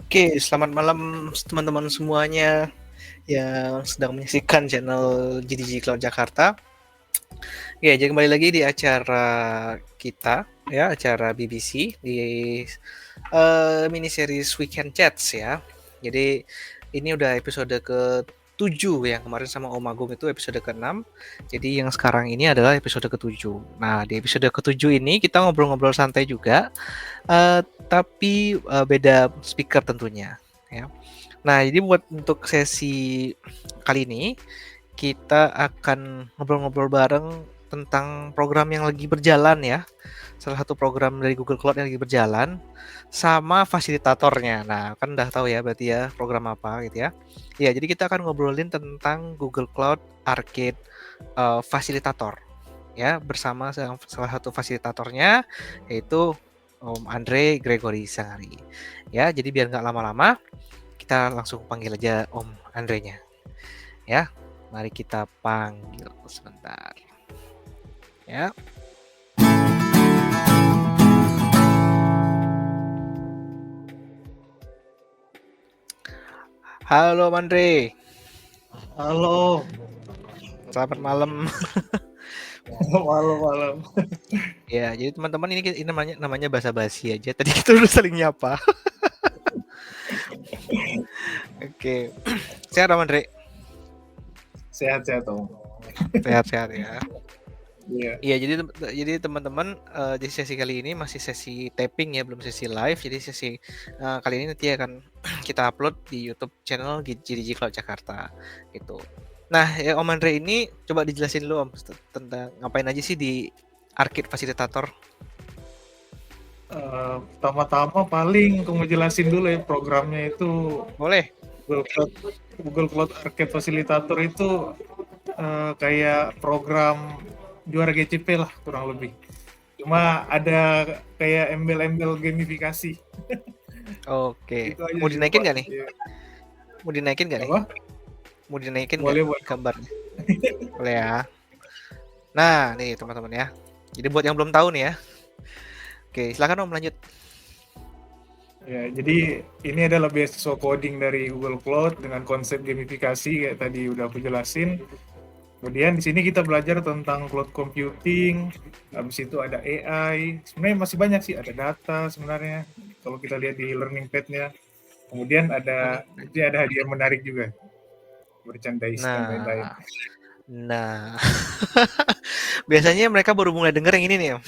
Oke, selamat malam teman-teman semuanya yang sedang menyaksikan channel GDG Cloud Jakarta. Ya, jadi kembali lagi di acara kita, ya, acara BBC di mini series Weekend Chats ya. Jadi ini udah episode ke-7 yang kemarin sama Om Agung itu episode ke-6. Jadi yang sekarang ini adalah episode ke-7. Nah, di episode ke-7 ini kita ngobrol-ngobrol santai juga, tapi beda speaker tentunya ya. Nah, jadi untuk sesi kali ini kita akan ngobrol-ngobrol bareng tentang program yang lagi berjalan ya. Salah satu program dari Google Cloud yang lagi berjalan sama fasilitatornya. Nah, kan udah tahu ya berarti ya program apa gitu ya. Ya, jadi kita akan ngobrolin tentang Google Cloud Arcade Facilitator ya bersama salah satu fasilitatornya yaitu Om Andre Gregory Sangari. Ya, jadi biar nggak lama-lama kita langsung panggil aja Om Andre-nya. Ya, mari kita panggil sebentar. Ya. Halo Om Andre. Halo, Selamat malam. malam-malam. Ya, jadi teman-teman ini namanya basa-basi aja. Tadi kita udah saling nyapa. Oke. Sehat Om Andre? Sehat-sehat Om. Sehat-sehat ya. Iya. Iya, jadi teman-teman di sesi kali ini masih sesi taping ya, belum sesi live. Jadi sesi kali ini nanti akan kita upload di YouTube channel GDG Cloud Jakarta gitu. Nah, ya Om Andre ini coba dijelasin dulu Om tentang ngapain aja sih di Arcade Facilitator. Pertama-tama paling aku ngejelasin dulu ya programnya itu Boleh? Google Cloud Arcade Facilitator itu kayak program juara GCP lah kurang lebih. Cuma ada kayak embel-embel gamifikasi. Oke. Itu aja Mau sih dinaikin Pak. nggak nih? Iya. Mau dinaikin nggak nih? Apa? Mau dinaikin nggak Boleh, boleh. gambarnya? Boleh ya. Nah, nih teman-teman ya. Jadi buat yang belum tahu nih ya. Oke, silakan Om lanjut. Ya, jadi ini adalah beasiswa coding dari Google Cloud dengan konsep gamifikasi kayak tadi udah aku jelasin. Kemudian di sini kita belajar tentang cloud computing, habis itu ada AI. Sebenarnya masih banyak sih, ada data sebenarnya. Kalau kita lihat di learning pad-nya. Kemudian ada hadiah menarik juga, merchandise dan lain-lain. Nah, nah. Biasanya mereka baru mulai denger yang ini nih, Om.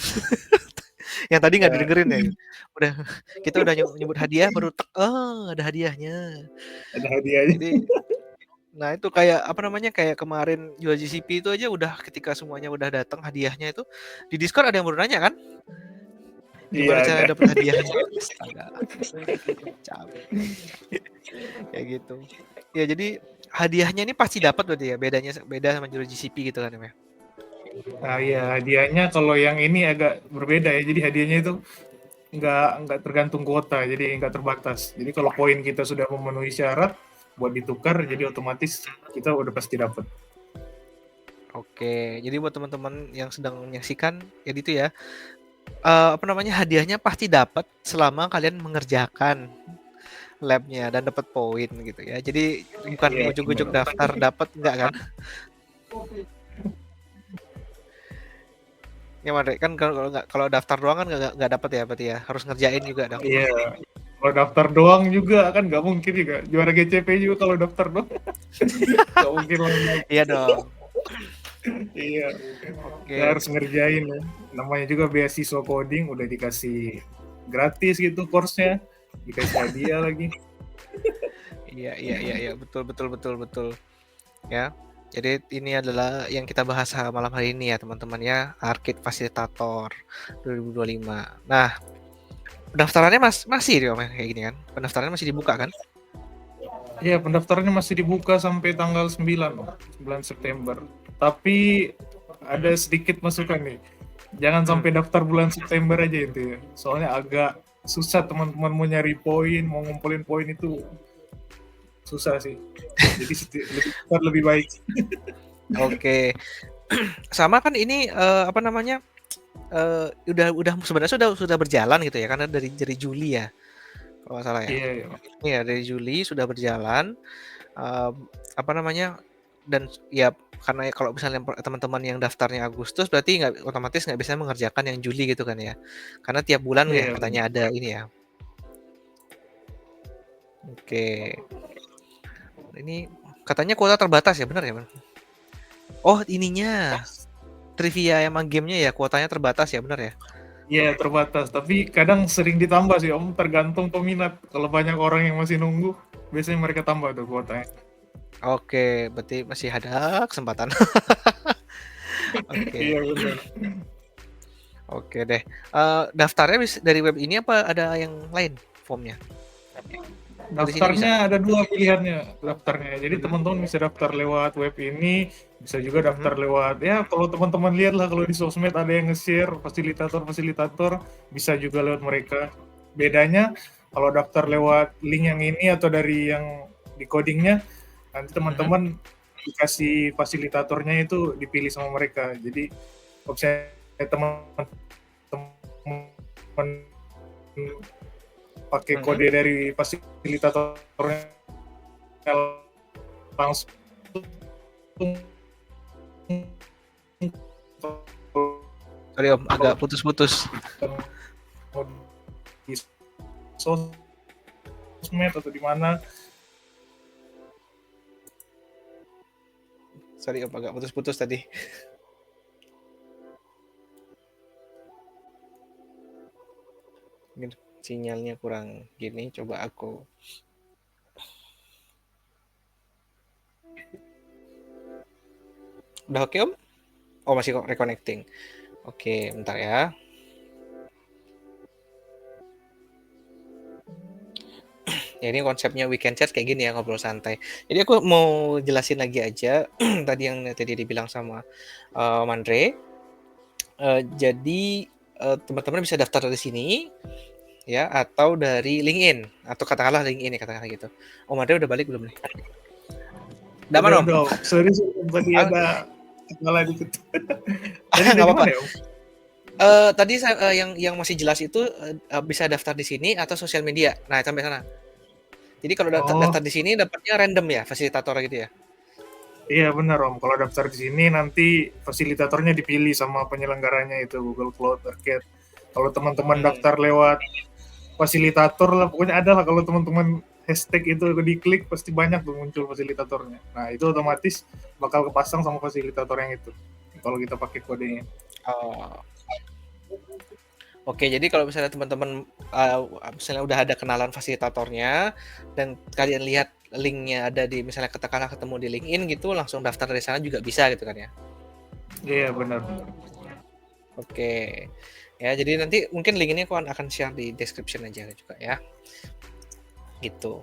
Yang tadi nggak Ya, didengerin ya. Udah kita udah nyebut hadiah baru ada hadiahnya. ada hadiahnya. Jadi nah itu kayak apa namanya kayak kemarin jual GCP itu aja udah ketika semuanya udah datang hadiahnya itu di Discord ada yang baru nanya kan gimana Iya, cara ada. dapat hadiahnya. Astaga, capek kayak gitu. Ya jadi hadiahnya ini pasti dapat berarti ya beda sama jual GCP gitu kan ya. Nah, iya, hadiahnya kalau yang ini agak berbeda ya. Jadi hadiahnya itu nggak tergantung kuota, jadi nggak terbatas. Jadi kalau poin kita sudah memenuhi syarat buat ditukar, jadi otomatis kita udah pasti dapat. Oke, jadi buat teman-teman yang sedang menyaksikan ya gitu ya. Apa namanya hadiahnya pasti dapat selama kalian mengerjakan labnya dan dapat poin gitu ya. Jadi bukan Iya, ujuk-ujuk benar. daftar dapat enggak kan? Ya Mare, kan kalau daftar doang kan nggak dapat ya berarti ya. Harus ngerjain juga dong. Iya. Kalau daftar doang juga kan nggak mungkin juga. Juara GCP juga kalau daftar doang. Nggak mungkin lah. Iya dong. Iya. Kita Oke. harus ngerjain ya. Namanya juga beasiswa coding, udah dikasih gratis gitu course-nya. Dikasih hadiah lagi. Iya, betul. Ya. Jadi ini adalah yang kita bahas malam hari ini ya teman-teman ya, Arcade Facilitator 2025. Nah, pendaftarannya masih di kayak gini kan? Pendaftarannya masih dibuka kan? Iya, pendaftarannya masih dibuka sampai tanggal 9 September. Tapi ada sedikit masukan nih. Jangan sampai daftar bulan September aja itu ya. Soalnya agak susah teman-teman mau nyari poin, mau ngumpulin poin itu susah sih. Jadi lebih baik. Oke. Sama kan ini apa namanya? Udah sebenarnya sudah berjalan gitu ya karena dari Juli ya. kalau nggak salah ya. Iya, iya. Iya, dari Juli sudah berjalan, apa namanya, dan ya karena kalau misalnya teman-teman yang daftarnya Agustus berarti otomatis nggak bisa mengerjakan yang Juli gitu kan ya. Karena tiap bulan ya Iya, katanya ada ini ya. Oke. Ini katanya kuota terbatas ya, benar ya, Bang? Oh, ininya. Trivia emang gamenya ya kuotanya terbatas ya, benar ya? iya terbatas. Tapi kadang sering ditambah sih Om, tergantung peminat. Kalau banyak orang yang masih nunggu, biasanya mereka tambah tuh kuotanya. Oke, berarti masih ada kesempatan. Oke. Iya benar. Oke deh. Daftarnya dari web ini apa ada yang lain formnya? Dari sini bisa? Daftarnya ada dua pilihannya daftarnya. Jadi teman-teman bisa daftar lewat web ini, bisa juga daftar lewat ya kalau teman-teman lihat lah kalau di sosmed ada yang nge-share fasilitator bisa juga lewat mereka. Bedanya kalau daftar lewat link yang ini atau dari yang di codingnya nanti teman-teman dikasih fasilitatornya itu dipilih sama mereka. Jadi opsi teman-teman pakai kode dari fasilitatornya langsung Sorry Om, agak putus-putus. di sosmed atau di mana. Sorry Om, agak putus-putus tadi. Mungkin sinyalnya kurang gini, coba aku. Udah oke Om? Oh masih kok reconnecting. Oke, bentar ya. Ya ini konsepnya weekend chat kayak gini ya, ngobrol santai. Jadi aku mau jelasin lagi aja tadi yang tadi dibilang sama Mandre. Jadi teman-teman bisa daftar dari sini ya atau dari LinkedIn atau katakanlah LinkedIn ya katakanlah gitu. Oh Mandre udah balik belum nih? Udah mana Om? Udah, sorry tadi ada kendala dikit. Tadi Nggak dari apa-apa. mana ya, Om? Tadi saya, yang masih jelas itu bisa daftar di sini atau sosial media. Nah sampai sana. Jadi kalau daftar di sini dapatnya random ya fasilitator gitu ya. Iya benar Om, kalau daftar di sini nanti fasilitatornya dipilih sama penyelenggaranya itu Google Cloud Arcade. Kalau teman-teman daftar lewat fasilitator lah, pokoknya ada lah kalau teman-teman hashtag itu diklik pasti banyak tuh muncul fasilitatornya. Nah itu otomatis bakal kepasang sama fasilitator yang itu kalau kita pakai kodenya. Oh. Oke, jadi kalau misalnya teman-teman misalnya udah ada kenalan fasilitatornya dan kalian lihat linknya ada di misalnya katakanlah ketemu di LinkedIn gitu, langsung daftar dari sana juga bisa gitu kan ya? Iya benar. Oke, ya jadi nanti mungkin link ini aku akan share di description aja juga ya, gitu.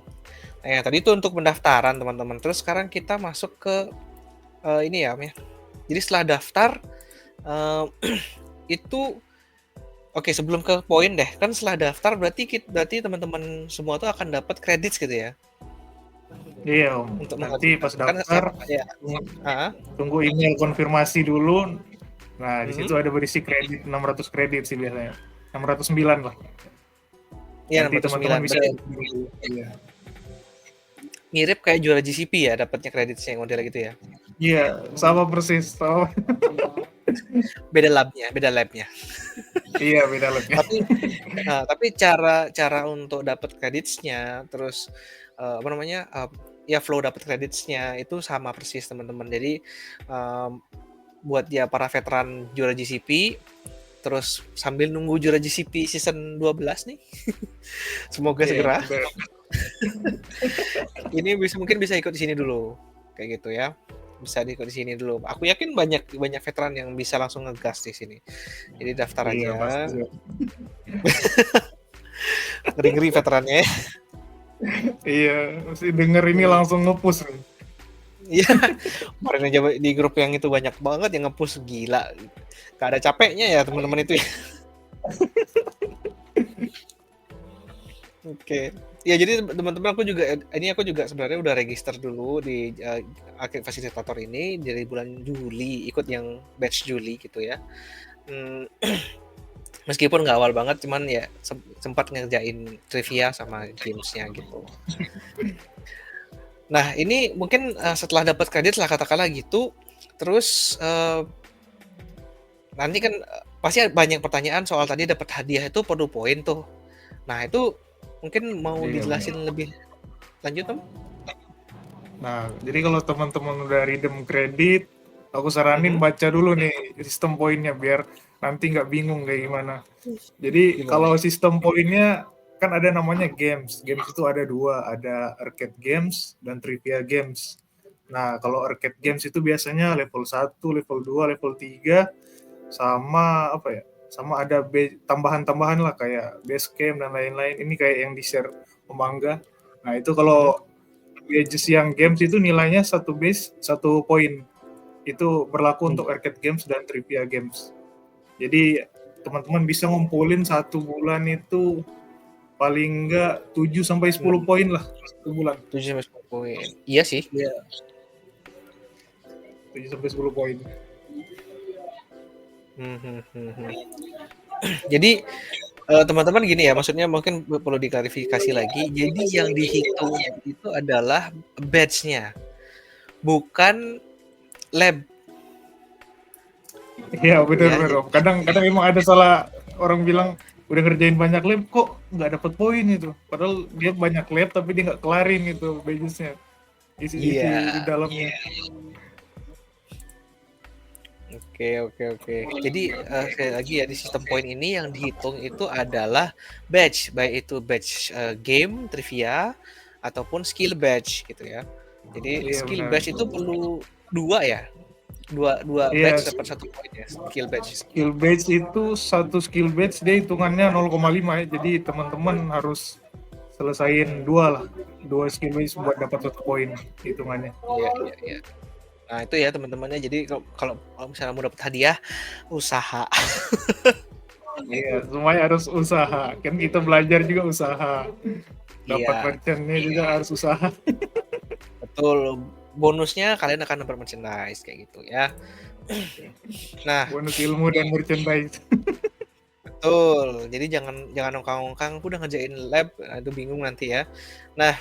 Nah ya, tadi itu untuk pendaftaran teman-teman. Terus sekarang kita masuk ke ini ya, Om ya. Jadi setelah daftar itu oke, sebelum ke poin deh, kan setelah daftar berarti teman-teman semua tuh akan dapat kredit gitu ya? Iya Om. Untuk Nanti pas kan daftar ya, tunggu email konfirmasi dulu. Nah, di situ mhm, ada berisi kredit 600 kredit sih biasanya. 609 lah. iya Nanti teman-teman 609 bisa bener, iya. mirip kayak juara GCP ya dapatnya kreditnya model gitu ya? Iya, sama persis. Sama. Beda labnya. Iya, beda lebih. Tapi cara untuk dapat kreditnya, terus, apa namanya, ya flow dapat kreditnya itu sama persis teman-teman. Jadi, mmm, buat ya para veteran juara GCP, terus sambil nunggu juara GCP season 12 nih, semoga Iya, segera, bener. ini mungkin bisa ikut di sini dulu, kayak gitu ya. Bisa diikut di sini dulu. Aku yakin banyak veteran yang bisa langsung ngegas di sini. Jadi daftar Iya, aja, pasti. ngeri-ngeri veterannya. Iya, mesti denger ini langsung nge-push nih. Iya, kemarin aja di grup yang itu banyak banget yang nge-push, gila. Gak ada capeknya ya teman-teman itu ya. Oke. Ya jadi teman-teman aku juga sebenarnya udah register dulu di Aktif Fasilitator ini dari bulan Juli, ikut yang batch Juli gitu ya. Meskipun nggak awal banget, cuman ya sempat ngerjain trivia sama gamesnya gitu. Nah, ini mungkin setelah dapat kredit lah katakanlah gitu, terus nanti kan pasti banyak pertanyaan soal tadi dapat hadiah itu perlu poin tuh. Nah, itu mungkin mau dijelasin lebih lanjut, Om? Nah, jadi kalau teman-teman udah redeem kredit, aku saranin baca dulu nih sistem poinnya biar nanti nggak bingung kayak gimana. Jadi Gimana? kalau sistem poinnya kan ada namanya games. Games itu ada dua, ada arcade games dan trivia games. Nah, kalau arcade games itu biasanya level 1, level 2, level 3, sama apa ya? Sama ada tambahan-tambahan lah kayak base camp dan lain-lain. Ini kayak yang di-share Om Angga. Nah, itu kalau badges yang games itu nilainya 1 base 1 poin. Itu berlaku untuk arcade games dan trivia games. Jadi teman-teman bisa ngumpulin 1 bulan itu paling enggak 7 sampai 10 poin lah 1 bulan. 7 sampai 10 poin. Iya sih. Iya. 7 sampai 10 poin. Jadi teman-teman gini ya, maksudnya mungkin perlu diklarifikasi lagi. Jadi yang dihitung itu adalah batch-nya, bukan lab. Iya benar Ya, benar Om. Kadang emang ada salah orang bilang udah ngerjain banyak lab kok nggak dapat poin itu. Padahal dia banyak lab tapi dia nggak kelarin itu badges-nya. Isi di dalamnya. Oke. Jadi sekali lagi ya di sistem poin ini yang dihitung itu adalah batch, baik itu batch game, trivia, ataupun skill batch gitu ya. Jadi Iya, skill benar. batch itu perlu dua ya, dua Iya, batch dapat 1 poin ya, skill batch. skill badge itu 1 skill badge dia hitungannya 0,5 ya. Jadi teman-teman harus selesain 2 lah. 2 skill badge buat dapat 1 poin hitungannya. Iya. Nah itu ya teman-temannya. Jadi kalau misalnya mau dapat hadiah, usaha. Iya, semuanya harus usaha. Kan kita belajar juga usaha. Dapat Iya, merchant-nya juga harus usaha. betul. Bonusnya kalian akan dapat merchandise kayak gitu ya. Nah, Bonus ilmu dan merchandise. betul. Jadi jangan ongkang-ongkang, aku udah ngerjain lab, itu bingung nanti ya. Nah,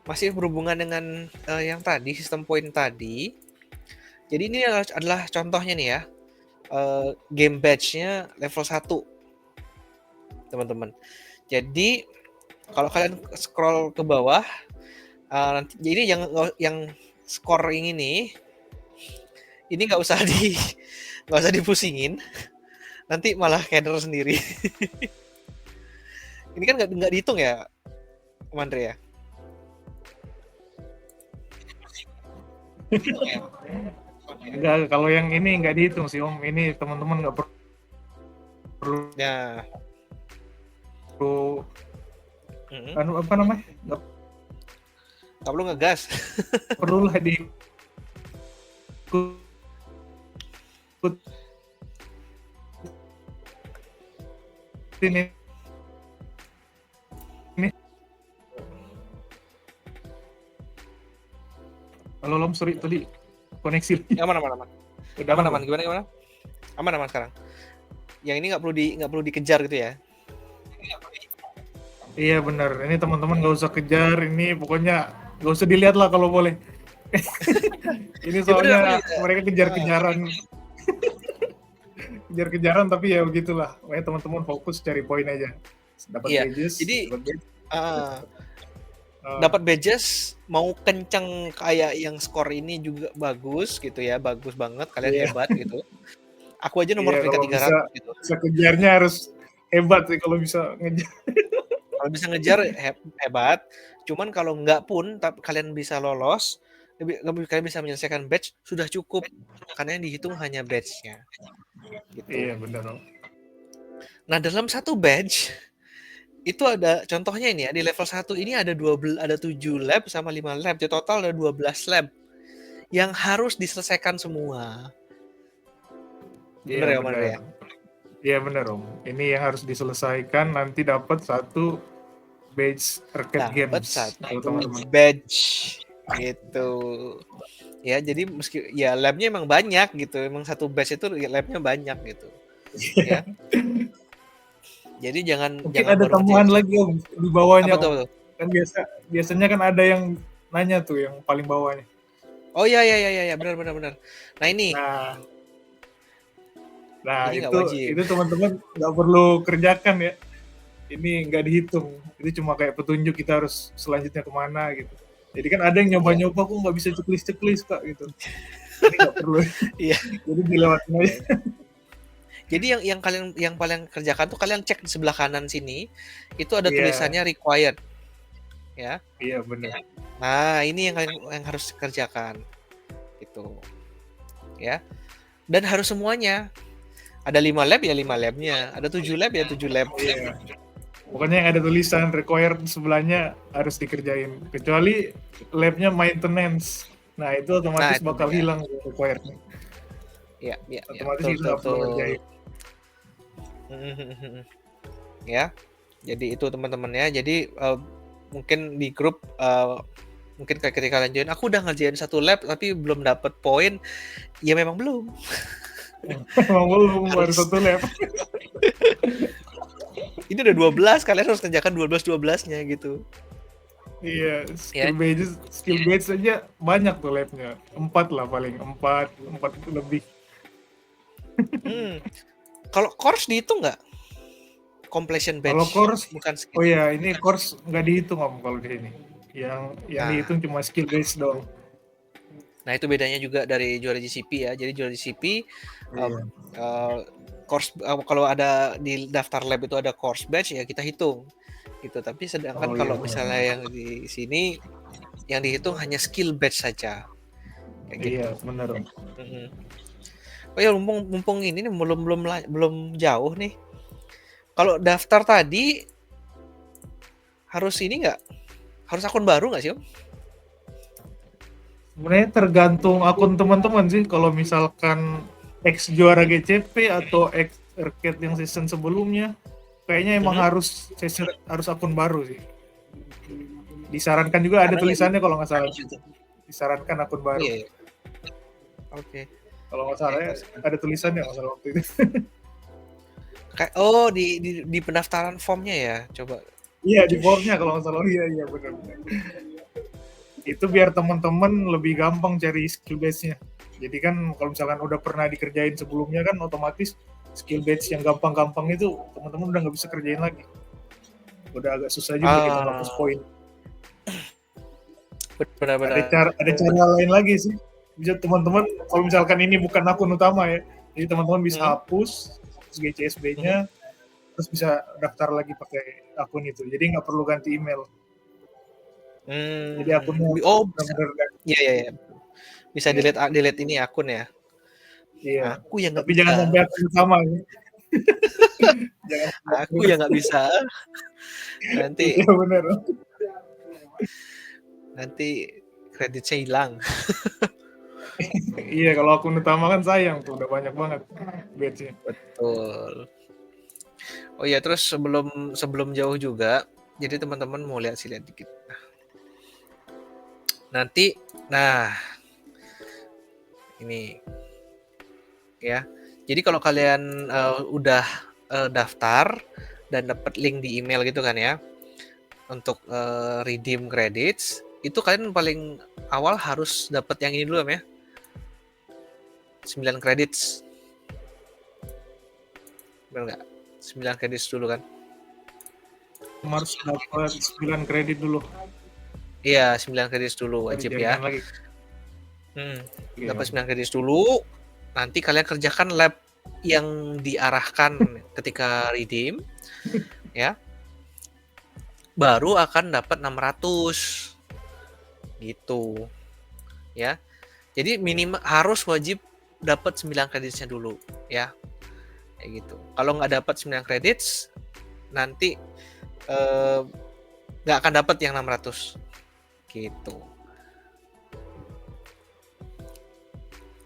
masih berhubungan dengan yang tadi sistem poin tadi. Jadi ini adalah contohnya nih ya. Game badge-nya level 1. Teman-teman. Jadi kalau kalian scroll ke bawah, nanti jadi yang skor ini nggak usah dipusingin, nanti malah keder sendiri. Ini kan nggak dihitung ya, Om Andre ya? Enggak, kalau yang ini nggak dihitung sih Om. Ini teman-teman nggak perlu Ya. apa namanya? Nggak perlu ngegas. perlu lah di ini halo Om, sorry tadi koneksi Aman. udah Aman. Gimana? Aman sekarang. Yang ini nggak perlu dikejar gitu ya? Iya benar, ini teman-teman nggak usah kejar, ini pokoknya nggak usah dilihat lah kalau boleh. Ini soalnya mereka kejar-kejaran kejar-kejaran tapi ya begitulah, pokoknya teman-teman fokus cari poin aja, dapat badges. Jadi dapat badges mau kenceng kayak yang skor ini juga bagus gitu ya, bagus banget, kalian hebat gitu. Aku aja nomor peringkat 300 gitu. Bisa kejarnya harus hebat sih kalau bisa ngejar. Kalau bisa ngejar hebat, cuman kalau nggak pun kalian bisa lolos, kalian bisa menyelesaikan batch sudah cukup, karena yang dihitung hanya batch-nya. Gitu. Iya benar. Nah dalam satu batch itu ada contohnya ini ya, di level 1 ini ada 7 lab sama 5 lab, di total ada 12 lab yang harus diselesaikan semua. Bener ya Om Andre ya? Iya benar Om. Ini yang harus diselesaikan, nanti dapat 1 badge arcade games. Dapat 1 badge gitu. Ya jadi meski ya labnya emang banyak gitu, emang 1 batch itu labnya banyak gitu. ya. Jadi jangan Mungkin ada baru tambahan ngerjain lagi Om di bawahnya apa tuh, Om. apa tuh? Kan biasanya kan ada yang nanya tuh yang paling bawahnya. Oh iya, benar. Nah ini, Nah, nah ini nggak wajib. itu teman-teman nggak perlu kerjakan ya. Ini nggak dihitung. Itu cuma kayak petunjuk kita harus selanjutnya kemana gitu. Jadi kan ada yang Iya, nyoba-nyoba kok nggak bisa checklist Kak gitu. Ini nggak perlu. iya. Jadi dilewatin aja. Jadi yang paling kerjakan tuh kalian cek di sebelah kanan sini, itu ada Iya, tulisannya required, ya. iya benar. Nah ini yang harus dikerjakan, gitu, ya. Dan harus semuanya. Ada 5 lab ya 5 labnya, ada 7 lab ya 7 lab. Iya. Pokoknya yang ada tulisan required sebelahnya harus dikerjain. Kecuali labnya maintenance. Nah itu Nah otomatis itu bakal dia. hilang requirednya. Iya, Otomatis betul, kita betul, nggak perlu betul. ngerjain. Ya, jadi itu teman-teman ya. Jadi mungkin di grup mungkin ketika kalian join, aku udah ngerjain 1 lab tapi belum dapat poin. Ya memang belum. Emang belum baru Harus 1 lab. ini udah 12, kalian harus kerjakan 12-12-nya gitu. Iya, Ya. skill badge aja banyak tuh labnya. 4 lah paling, 4 lebih. Kalau course dihitung nggak? Completion Kalau badge, course, bukan oh skill. ya ini course nggak dihitung Om kalau di sini. Yang Nah, dihitung cuma skill based doang. nah itu bedanya juga dari juara GCP ya. Jadi juara GCP Iya. course kalau ada di daftar lab itu ada course badge ya kita hitung gitu. Tapi sedangkan Oh iya. kalau misalnya yang di sini yang dihitung hanya skill badge saja. Kayak gitu. Iya, benar Om. Oh ya mumpung ini nih, belum jauh nih. Kalau daftar tadi harus ini nggak? Harus akun baru nggak sih Om? Sebenarnya tergantung akun teman-teman sih. Kalau misalkan ex juara GCP atau ex arcade yang season sebelumnya, kayaknya emang harus akun baru sih. Disarankan juga ada Karena tulisannya kalau nggak salah. Disarankan akun Oh baru. iya. Oke. Kalau nggak salah ya, ada tulisannya nggak salah waktu itu. Oh di pendaftaran formnya ya, coba. Iya di formnya kalau nggak salah. Iya benar. Itu biar teman-teman lebih gampang cari skill base-nya. Jadi kan kalau misalkan udah pernah dikerjain sebelumnya kan otomatis skill base yang gampang-gampang itu teman-teman udah nggak bisa kerjain lagi. Udah agak susah juga kita ngapus poin. Benar-benar. Ada cara lain lagi sih. Bisa teman-teman kalau misalkan ini bukan akun utama ya, jadi teman-teman bisa hapus GCSB-nya, terus bisa daftar lagi pakai akun itu. Jadi nggak perlu ganti email. Jadi akunnya benar-benar. Iya. Bisa delete ini akun ya. Iya. Aku yang tapi jangan sampai akun utama ya. Aku yang nggak bisa. Nanti. Iya benar. Nanti kreditnya hilang. Iya kalau akun utama kan sayang tuh udah banyak banget badge-nya. Betul. Oh iya terus sebelum jauh juga, jadi teman-teman mau lihat dikit. Nanti, ini ya. Jadi kalau kalian udah daftar dan dapat link di email gitu kan ya, untuk redeem credits, itu kalian paling awal harus dapat yang ini dulu ya. 9 credits. Benar nggak? 9 credits dulu kan? Harus dapat 9 kredit dulu. Iya, 9 credits dulu wajib ya. Dapat 9 credits dulu. Nanti kalian kerjakan lab yang diarahkan ketika redeem ya. Baru akan dapat 600. Gitu. Ya. Jadi minimal harus wajib dapat 9 kreditnya dulu ya. Kayak gitu. Kalau nggak dapat 9 credits nanti nggak akan dapat yang 600 gitu.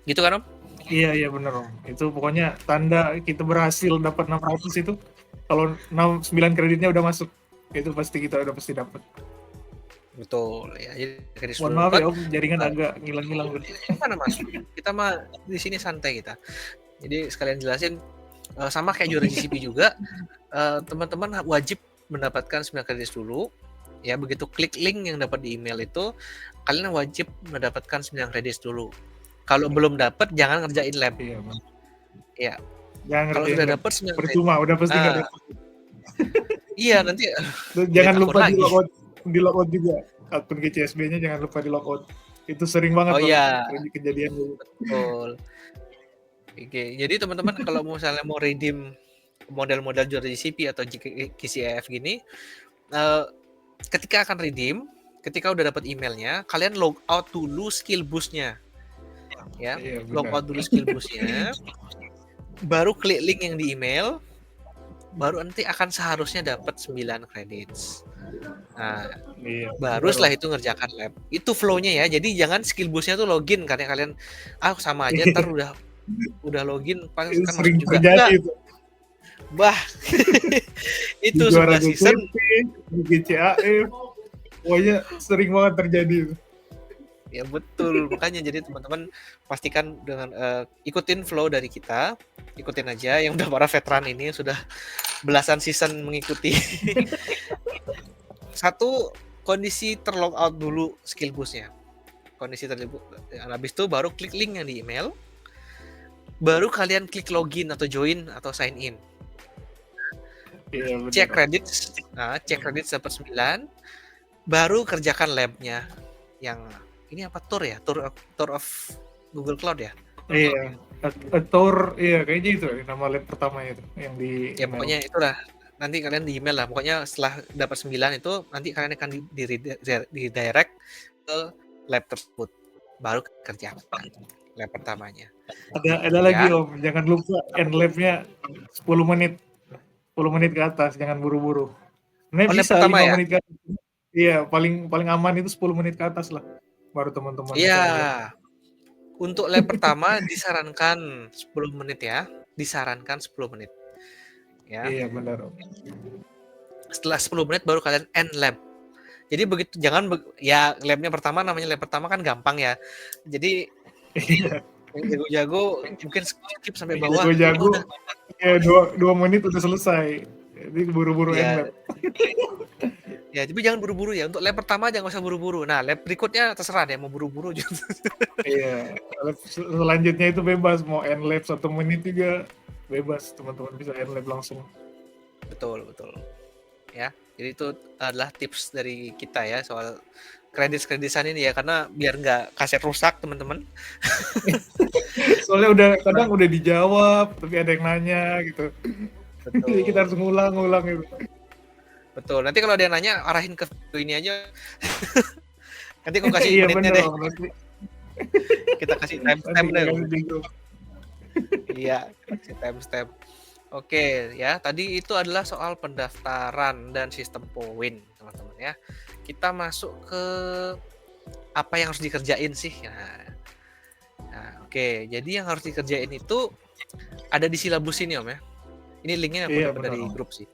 Gitu kan Om? Iya benar Om. Itu pokoknya tanda kita berhasil dapat 600 itu kalau 9 kreditnya udah masuk itu kita udah pasti dapat. Betul ya. Jadi mohon maaf ya Om, jaringan agak ngilang-ngilang. Mana masuk? Kita mah di sini santai kita. Jadi sekalian jelasin Sama kayak juara GCP juga, teman-teman wajib mendapatkan 9 kredit dulu. Ya, begitu klik link yang dapat di email itu, kalian wajib mendapatkan 9 kredit dulu. Kalau belum dapat, jangan ngerjain lab. Iya, Bang. Ya, Jangan kalau ngerjain sudah lab. dapat 9 kredit, Percuma, udah pasti nggak dapat. iya nanti Jangan delete lupa akun lagi. di logout juga. Akun GCSB-nya jangan lupa di logout. Itu sering banget Oh Bang, iya, kejadian dulu. betul. Oke, jadi teman-teman kalau misalnya mau redeem model-model juara GCP atau GCAF gini, ketika akan redeem, ketika udah dapat emailnya, kalian log out dulu skill boost-nya. Ya, Iya, log benar. out dulu skill boost-nya, baru klik link yang di email, baru nanti akan seharusnya dapat 9 credits. Nah, Iya, baru benar, setelah Bang. itu ngerjakan lab. Itu flow-nya ya. Jadi jangan skill boost-nya tuh login karena kalian sama aja ntar udah login kan Itu masuk sering juga. terjadi Enggak. itu. Bah. Itu Di juara sebuah season GCP, di GCAF, pokoknya sering banget terjadi itu. ya betul. Makanya jadi teman-teman pastikan dengan ikutin flow dari kita. Ikutin aja yang udah para veteran ini sudah belasan season mengikuti. Satu, kondisi terlog out dulu skill boost-nya. Kondisi terlog. Habis itu baru klik link yang di email. Baru kalian klik login atau join atau sign in. Iya, benar. Cek kredit, cek kredit dapat 9. Baru kerjakan lab-nya. Yang ini apa tour ya? Tour of Google Cloud ya? Iya, tour, iya kayaknya itu nama lab pertama itu yang di Ya email. pokoknya itulah. Nanti kalian di email lah. Pokoknya setelah dapat 9 itu nanti kalian akan di direct ke lab tersebut. Baru kerjakan lab pertamanya. Ada lagi Om, jangan lupa end lab-nya 10 menit. 10 menit ke atas, jangan buru-buru. Ini bisa 5 ya? menit ke atas. Iya, paling aman itu 10 menit ke atas lah. Baru teman-teman Iya. bisa. Untuk lab pertama disarankan 10 menit ya. Disarankan 10 menit. Ya. Iya, benar. Setelah 10 menit baru kalian end lab. Jadi begitu ya labnya pertama namanya lab pertama kan gampang ya. Jadi yang jago-jago mungkin skip sampai bawah. Jago-jago. Ya 2 menit udah selesai. Jadi buru-buru end lab. Ya, tapi jangan buru-buru ya. Untuk lab pertama jangan usah buru-buru. Nah, lab berikutnya terserah deh mau buru-buru juga. Iya, selanjutnya itu bebas mau end lab 1 menit juga bebas, teman-teman bisa end lab langsung. Betul. Ya, jadi itu adalah tips dari kita ya soal kredit-kreditan ini ya, karena biar nggak kaset rusak teman-teman. Soalnya kadang udah dijawab tapi ada yang nanya gitu. Betul. Jadi kita harus ngulang gitu. Betul. Nanti kalau ada yang nanya arahin ke ini aja. Nanti aku kasih menitnya deh. Kita kasih timestamp deh. Iya, kasih timestamp. Oke, ya. Tadi itu adalah soal pendaftaran dan sistem poin, teman-teman ya. Kita masuk ke apa yang harus dikerjain sih. Nah, oke. Jadi yang harus dikerjain itu ada di silabus ini Om ya. Ini linknya aku dapat dari grup sih.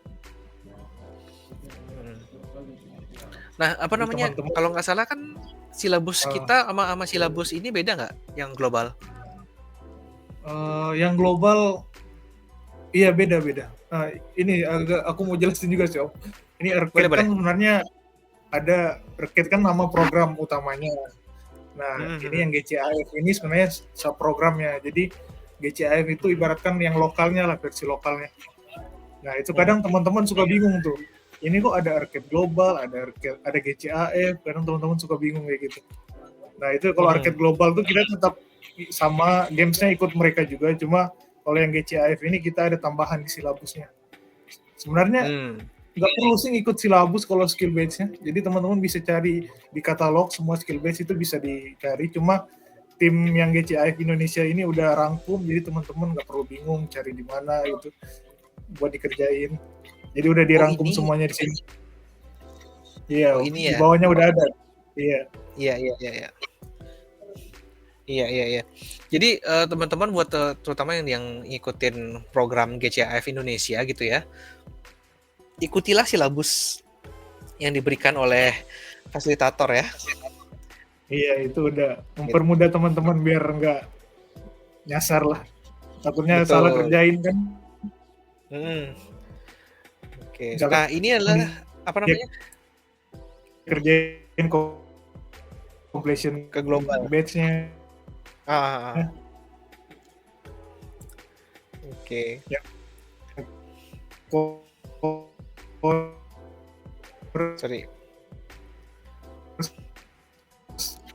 Nah, apa namanya? Kalau nggak salah kan silabus kita sama silabus ini beda nggak? Yang global? Yang global, iya beda. Ini aku mau jelasin juga sih Om. Ini Arcade kan sebenarnya ada Arcade kan nama program utamanya. Nah, ini yang GCAF ini sebenarnya subprogramnya. Jadi GCAF itu ibaratkan yang lokalnya lah, versi lokalnya. Nah, itu kadang teman-teman suka bingung tuh. Ini kok ada Arcade Global, ada GCAF, kadang teman-teman suka bingung kayak gitu. Nah, itu kalau Arcade Global tuh kita tetap sama gamesnya ikut mereka juga, cuma kalau yang GCAF ini kita ada tambahan di silabusnya. Sebenarnya nggak perlu sih ikut silabus kalau skill base-nya. Jadi teman-teman bisa cari di katalog, semua skill base itu bisa dicari. Cuma tim yang GCAF Indonesia ini udah rangkum, jadi teman-teman nggak perlu bingung cari di mana gitu buat dikerjain. Jadi udah dirangkum semuanya di sini. Iya, di bawahnya udah ada. Iya. Iya. Jadi teman-teman buat terutama yang ngikutin program GCAF Indonesia gitu ya, ikutilah silabus yang diberikan oleh fasilitator ya. Iya, itu udah mempermudah teman-teman biar nggak nyasar lah. Takutnya salah kerjain kan. Hmm. Oke. Misalkan Nah, ini adalah apa dia namanya? kerjain completion Ke global. batch-nya, Ah, oke. ya core Sorry,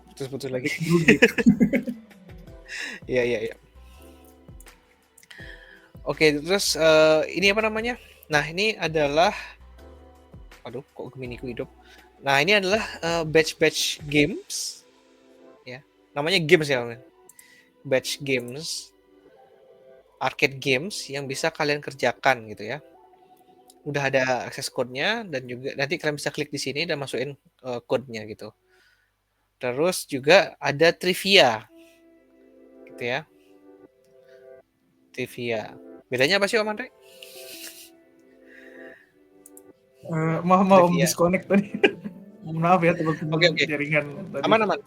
putus-putus lagi. dulu gitu. Iya, iya, iya. Oke, terus ini apa namanya? Nah, ini adalah, aduh, kok Geminiku hidup. Nah, ini adalah batch-batch games, ya. Namanya games ya, men. Batch games, arcade games yang bisa kalian kerjakan gitu ya. Udah ada akses code-nya dan juga nanti kalian bisa klik di sini dan masukin code-nya gitu. Terus juga ada trivia, gitu ya. Trivia. Bedanya apa sih, Om Andre? Maaf Om, Trivia. disconnect tadi. Maaf ya Oke, teman-teman oke. jaringan tadi. Aman, aman.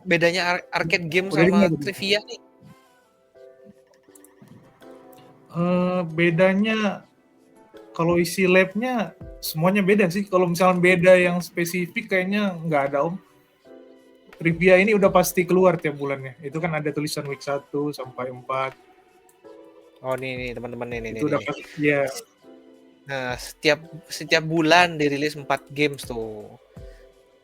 Bedanya arcade game Udah dengar sama tadi? trivia nih. Bedanya kalau isi labnya semuanya beda sih. Kalau misalnya beda yang spesifik kayaknya nggak ada Om. Trivia ini udah pasti keluar tiap bulannya. Itu kan ada tulisan week 1 sampai 4. Oh, nih teman-teman nih, Itu udah nih. pasti ya. Nah, setiap bulan dirilis 4 games tuh.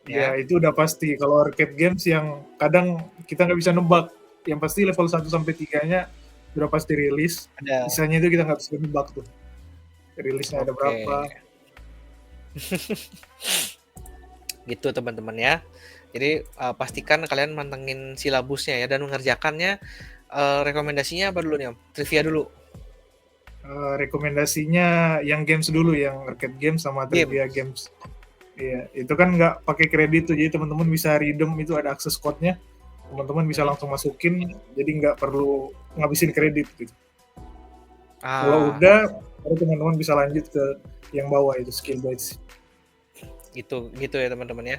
Ya, Ya, itu udah pasti. Kalau arcade games yang kadang kita nggak bisa nebak. Yang pasti level 1 sampai 3-nya udah pasti rilis. ada. Sisanya itu kita nggak bisa nebak tuh. Rilisnya ada Oke. berapa. Gitu teman-teman ya. Jadi pastikan kalian mantengin silabusnya ya dan mengerjakannya. Rekomendasinya apa dulu nih, Om? Trivia dulu. Rekomendasinya yang games dulu, yang arcade games sama Game. trivia games. Iya, itu kan nggak pakai kredit tuh, jadi teman-teman bisa redeem, itu ada akses code-nya, teman-teman bisa Hmm. langsung masukin, jadi nggak perlu ngabisin kredit gitu. Kalau Ah, udah, baru teman-teman bisa lanjut ke yang bawah itu skill badge. gitu ya teman-teman ya.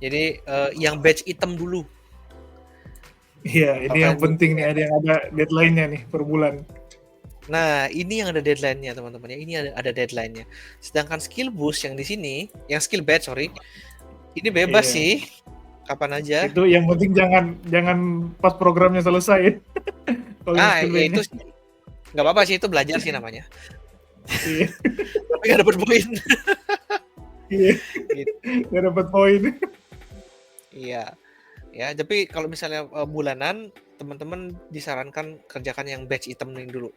Jadi yang badge item dulu. Iya, ini Kalau yang kalian belum penting nih, punya. ada yang ada deadline-nya nih per bulan. Nah, ini yang ada deadline-nya teman-teman ya. Ini ada deadline-nya. Sedangkan skill boost yang di sini, yang skill badge sorry, ini bebas Iya, sih, kapan aja. itu yang penting jangan jangan pas programnya selesai. Kalau yang Ah, skill ya itu badge-nya. sih nggak apa-apa sih, itu belajar sih namanya. Iya, Tapi nggak dapet poin. iya, Gitu. nggak dapat poin. Iya, ya. Tapi kalau misalnya bulanan, teman-teman disarankan kerjakan yang badge item ini dulu.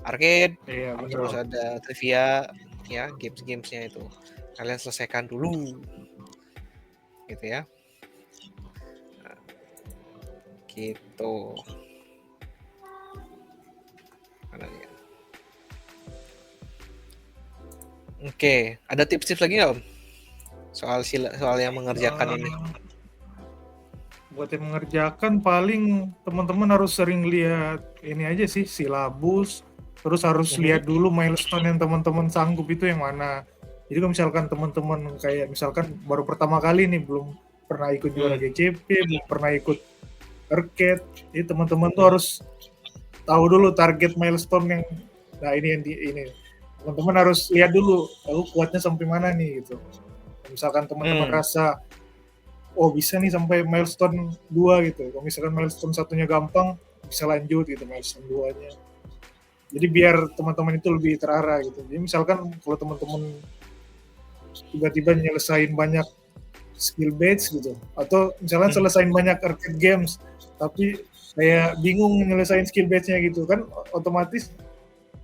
Arcade, Iya, terus betul. ada trivia, ya games-gamesnya itu. Kalian selesaikan dulu, gitu ya. Nah, gitu. Mana dia? Oke, ada tips-tips lagi nggak Om? Soal yang mengerjakan ini. Buat yang mengerjakan paling teman-teman harus sering lihat ini aja sih, silabus, terus harus lihat dulu milestone yang teman-teman sanggup itu yang mana. Jadi kalau misalkan teman-teman kayak misalkan baru pertama kali nih, belum pernah ikut juara Hmm. GCP, belum pernah ikut arcade, jadi teman-teman tuh harus tahu dulu target milestone yang, nah ini yang ini teman-teman harus lihat dulu, aku kuatnya sampai mana nih gitu. Misalkan teman-teman Hmm. rasa oh bisa nih sampai milestone 2 gitu. Kalau misalkan milestone satunya gampang, bisa lanjut gitu milestone 2-nya. Jadi biar teman-teman itu lebih terarah gitu. Jadi misalkan kalau teman-teman tiba-tiba nyelesain banyak skill badge gitu, atau misalkan selesain banyak arcade games, tapi kayak bingung nyelesain skill badge-nya gitu kan, otomatis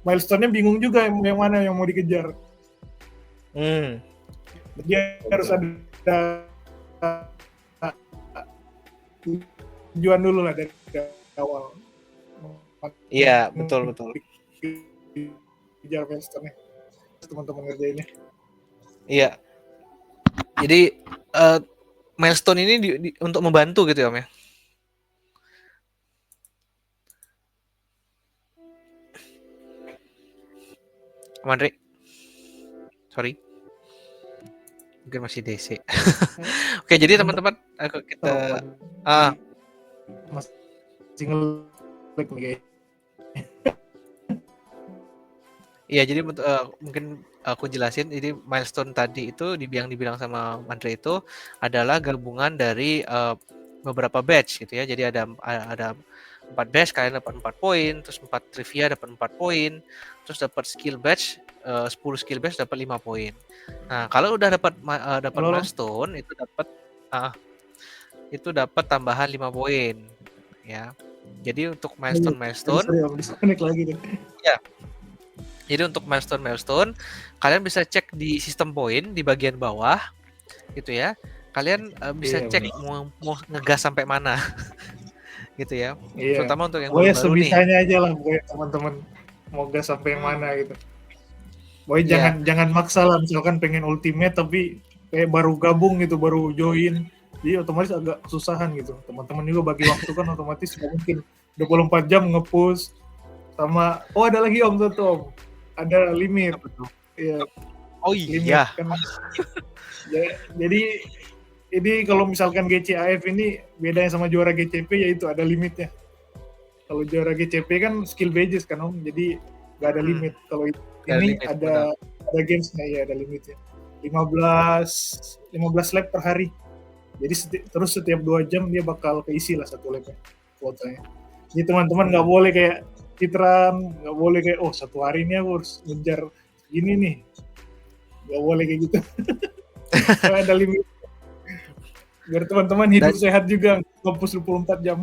milestone-nya bingung juga yang mana yang mau dikejar. Hmm. Jadi harus Betul. ada tujuan dulu lah dari awal. Iya, betul. Kejar milestone-nya, teman-teman ngerjainnya. Iya. Jadi milestone ini untuk membantu gitu ya Om ya. Om Andre, sorry, mungkin masih DC. Oke, jadi teman-teman kita masih ngelik nih. Iya, jadi mungkin aku jelasin. Jadi milestone tadi itu yang dibilang sama Andre itu adalah gabungan dari beberapa batch gitu ya. Jadi ada 4 batch, kalian dapat 4 poin, terus 4 trivia dapat 4 poin, terus dapat skill batch 10 skill batch dapat 5 poin. Nah, kalau udah dapat dapat Halo, milestone uh, itu dapat tambahan 5 poin ya. Jadi untuk milestone sorry Om, disconnect lagi deh. ya. Jadi untuk milestone kalian bisa cek di sistem poin di bagian bawah gitu ya. Kalian bisa Iya, cek benar. mau ngegas sampai mana gitu ya. Iya. Terutama untuk yang Pokoknya baru-baru nih. sebisanya aja lah, pokoknya teman-teman mau gas sampai yang mana Hmm, gitu. Pokoknya iya, jangan maksa lah, misalkan pengen ultimate tapi kayak baru gabung gitu, baru join. Jadi otomatis agak kesusahan gitu. Teman-teman juga bagi waktu kan otomatis nggak mungkin 24 jam nge-push sama ada lagi Om tuh Om. Ada limit. apa tuh? Ya, Oh limit iya. kan. Jadi ini kalau misalkan GCAF ini bedanya sama juara GCP yaitu ada limitnya. Kalau juara GCP kan skill badges kan Om, jadi nggak ada Hmm, limit. Kalau ada ini limit benar. ada gamesnya ya, ada limitnya. 15 lap per hari. Jadi terus setiap 2 jam dia bakal keisi lah satu lapnya kuotanya. Jadi teman-teman nggak boleh kayak citran, nggak boleh kayak satu hari ini aku harus ngejar gini nih, nggak boleh kayak gitu. Ada limit biar teman-teman hidup Dan sehat juga, ngampus 24 jam.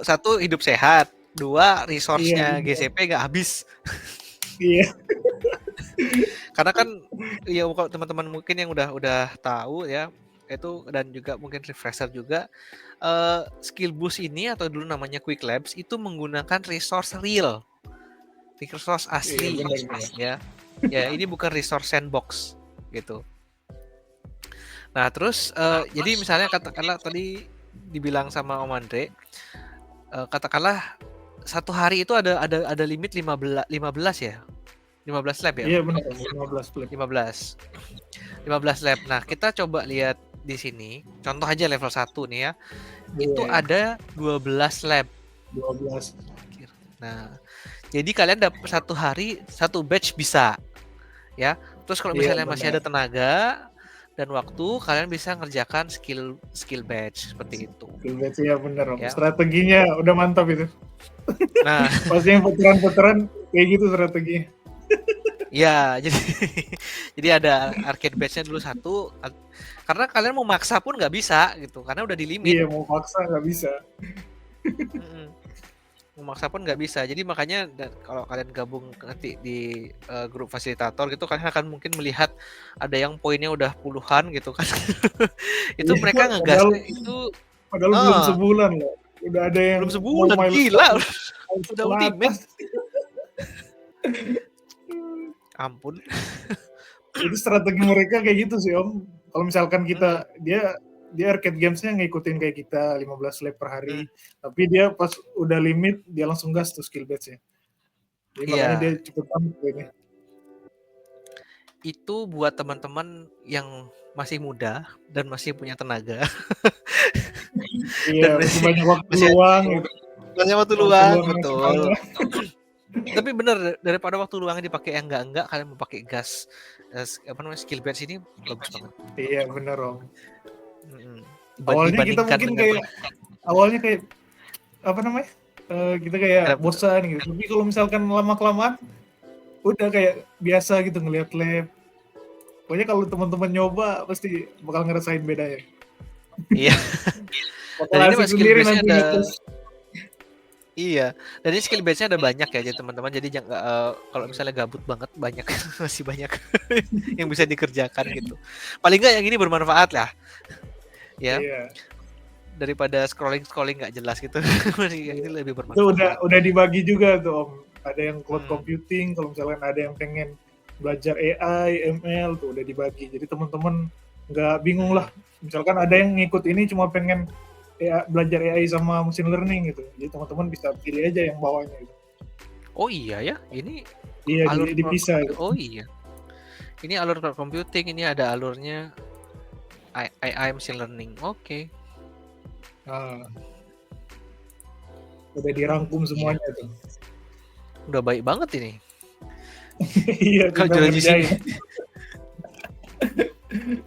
satu hidup sehat, dua Iya resource-nya juga. GCP nggak habis. Iya. Karena kan ya kalau teman-teman mungkin yang udah tahu ya itu, dan juga mungkin refresher juga, skill boost ini atau dulu namanya quick labs itu menggunakan resource real, resource Iya asli benar. ya. Ya ini bukan resource sandbox gitu. Nah terus jadi misalnya katakanlah tadi dibilang sama Om Andre, katakanlah satu hari itu ada limit 15 ya, 15 lab ya, Iya benar, 15 klip. 15 lab. Nah, kita coba lihat di sini, contoh aja level 1 nih ya. Itu Iya, ada 12 lab. 12. Nah, jadi kalian dapat satu hari satu batch bisa ya. Terus kalau Iya misalnya masih benar. ada tenaga dan waktu, kalian bisa ngerjakan skill skill batch seperti itu Skillbatch ya benar Om. ya. Strateginya udah mantap itu. Nah, Pasti yang veteran-veteran kayak gitu strateginya. ya jadi jadi ada arcade batch-nya dulu satu, karena kalian mau maksa pun nggak bisa gitu karena udah di limit. Iya mau paksa nggak bisa. Mm-mm. Memaksa pun nggak bisa. Jadi makanya kalau kalian gabung nanti di grup fasilitator gitu, kalian akan mungkin melihat ada yang poinnya udah puluhan gitu kan. Itu Iya, mereka padahal ngegasnya itu padahal belum eh sebulan loh. Udah ada yang belum mau sebulan, gila. milestone Udah milestone ultimate. atas. Ampun. Jadi strategi mereka kayak gitu sih Om. Kalau misalkan Mm, dia arcade gamesnya ngikutin kayak kita 15 lap per hari, mm. tapi dia pas udah limit dia langsung gas tuh skill batch-nya. Jadi makanya dia Iya, cepet banget ini. itu buat teman-teman yang masih muda dan masih punya tenaga Iya, dan masih masih banyak waktu masih luang gitu. banyak waktu Waktu luang, luang masih betul. banyak. Tapi bener, daripada waktu luangnya dipakai yang enggak, kalian mau pakai gas apa namanya skill batch ini bagus banget. Iya bener Om. Mm-mm. Awalnya kita Dibandingkan mungkin dengan kayak awalnya kayak apa namanya? Kita kayak ada- bosan gitu. Tapi kalau misalkan lama kelamaan udah kayak biasa gitu ngelihat lab. Pokoknya kalau teman-teman nyoba pasti bakal ngerasain bedanya. iya. Bakal Dan ini asik skill sendiri batch-nya nanti ada ngetes. iya. Dan ini skill batch-nya ada banyak ya, jadi teman-teman. Jadi jangan kalau misalnya gabut banget banyak masih banyak yang bisa dikerjakan gitu. Paling enggak yang ini bermanfaat lah, ya, Iya. daripada scrolling nggak jelas gitu. Yang ini Iya. lebih Itu bermanfaat. udah dibagi juga tuh Om. Ada yang cloud Hmm. computing, kalau misalkan ada yang pengen belajar AI, ML tuh udah dibagi. Jadi teman-teman nggak bingung lah. Misalkan ada yang ngikut ini cuma pengen belajar AI sama machine learning gitu. Jadi teman-teman bisa pilih aja yang bawahnya gitu. Oh iya ya, ini Iya, alur dipisah gitu. oh iya. Ini alur cloud computing, ini ada alurnya AI machine learning. Oke. Nah, udah dirangkum Iya. semuanya tuh. udah baik banget ini. Iya, Kalau tinggal juara GCP. ngerjain.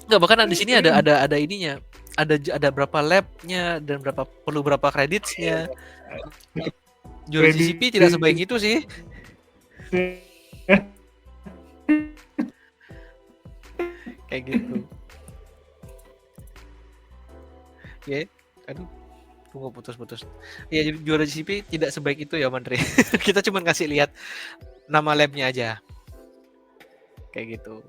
Enggak, bahkan di sini ada ininya. Ada berapa labnya dan perlu berapa kreditnya. Juara Kredit GCP tidak sebaik itu sih. Kayak gitu. Ya, aduh, tunggu putus-putus. Ya, jadi juara GCP tidak sebaik itu ya, Mandre. Kita cuma kasih lihat nama labnya aja. Kayak gitu.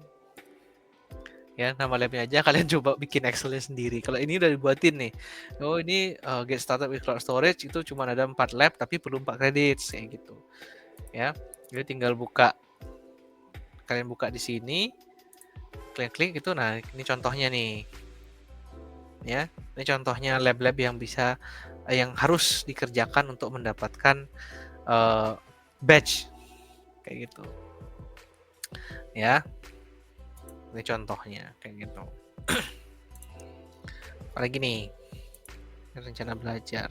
Ya, nama labnya aja, kalian coba bikin Excel-nya sendiri. Kalau ini udah dibuatin nih. Oh, ini get started with cloud storage itu cuma ada 4 lab tapi perlu 4 kredit kayak gitu. Ya. Jadi tinggal buka. Kalian buka di sini. Klik itu, nah ini contohnya nih. Ya, ini contohnya lab-lab yang bisa yang harus dikerjakan untuk mendapatkan badge kayak gitu. Ya. Ini contohnya kayak gitu. Apalagi nih rencana belajar.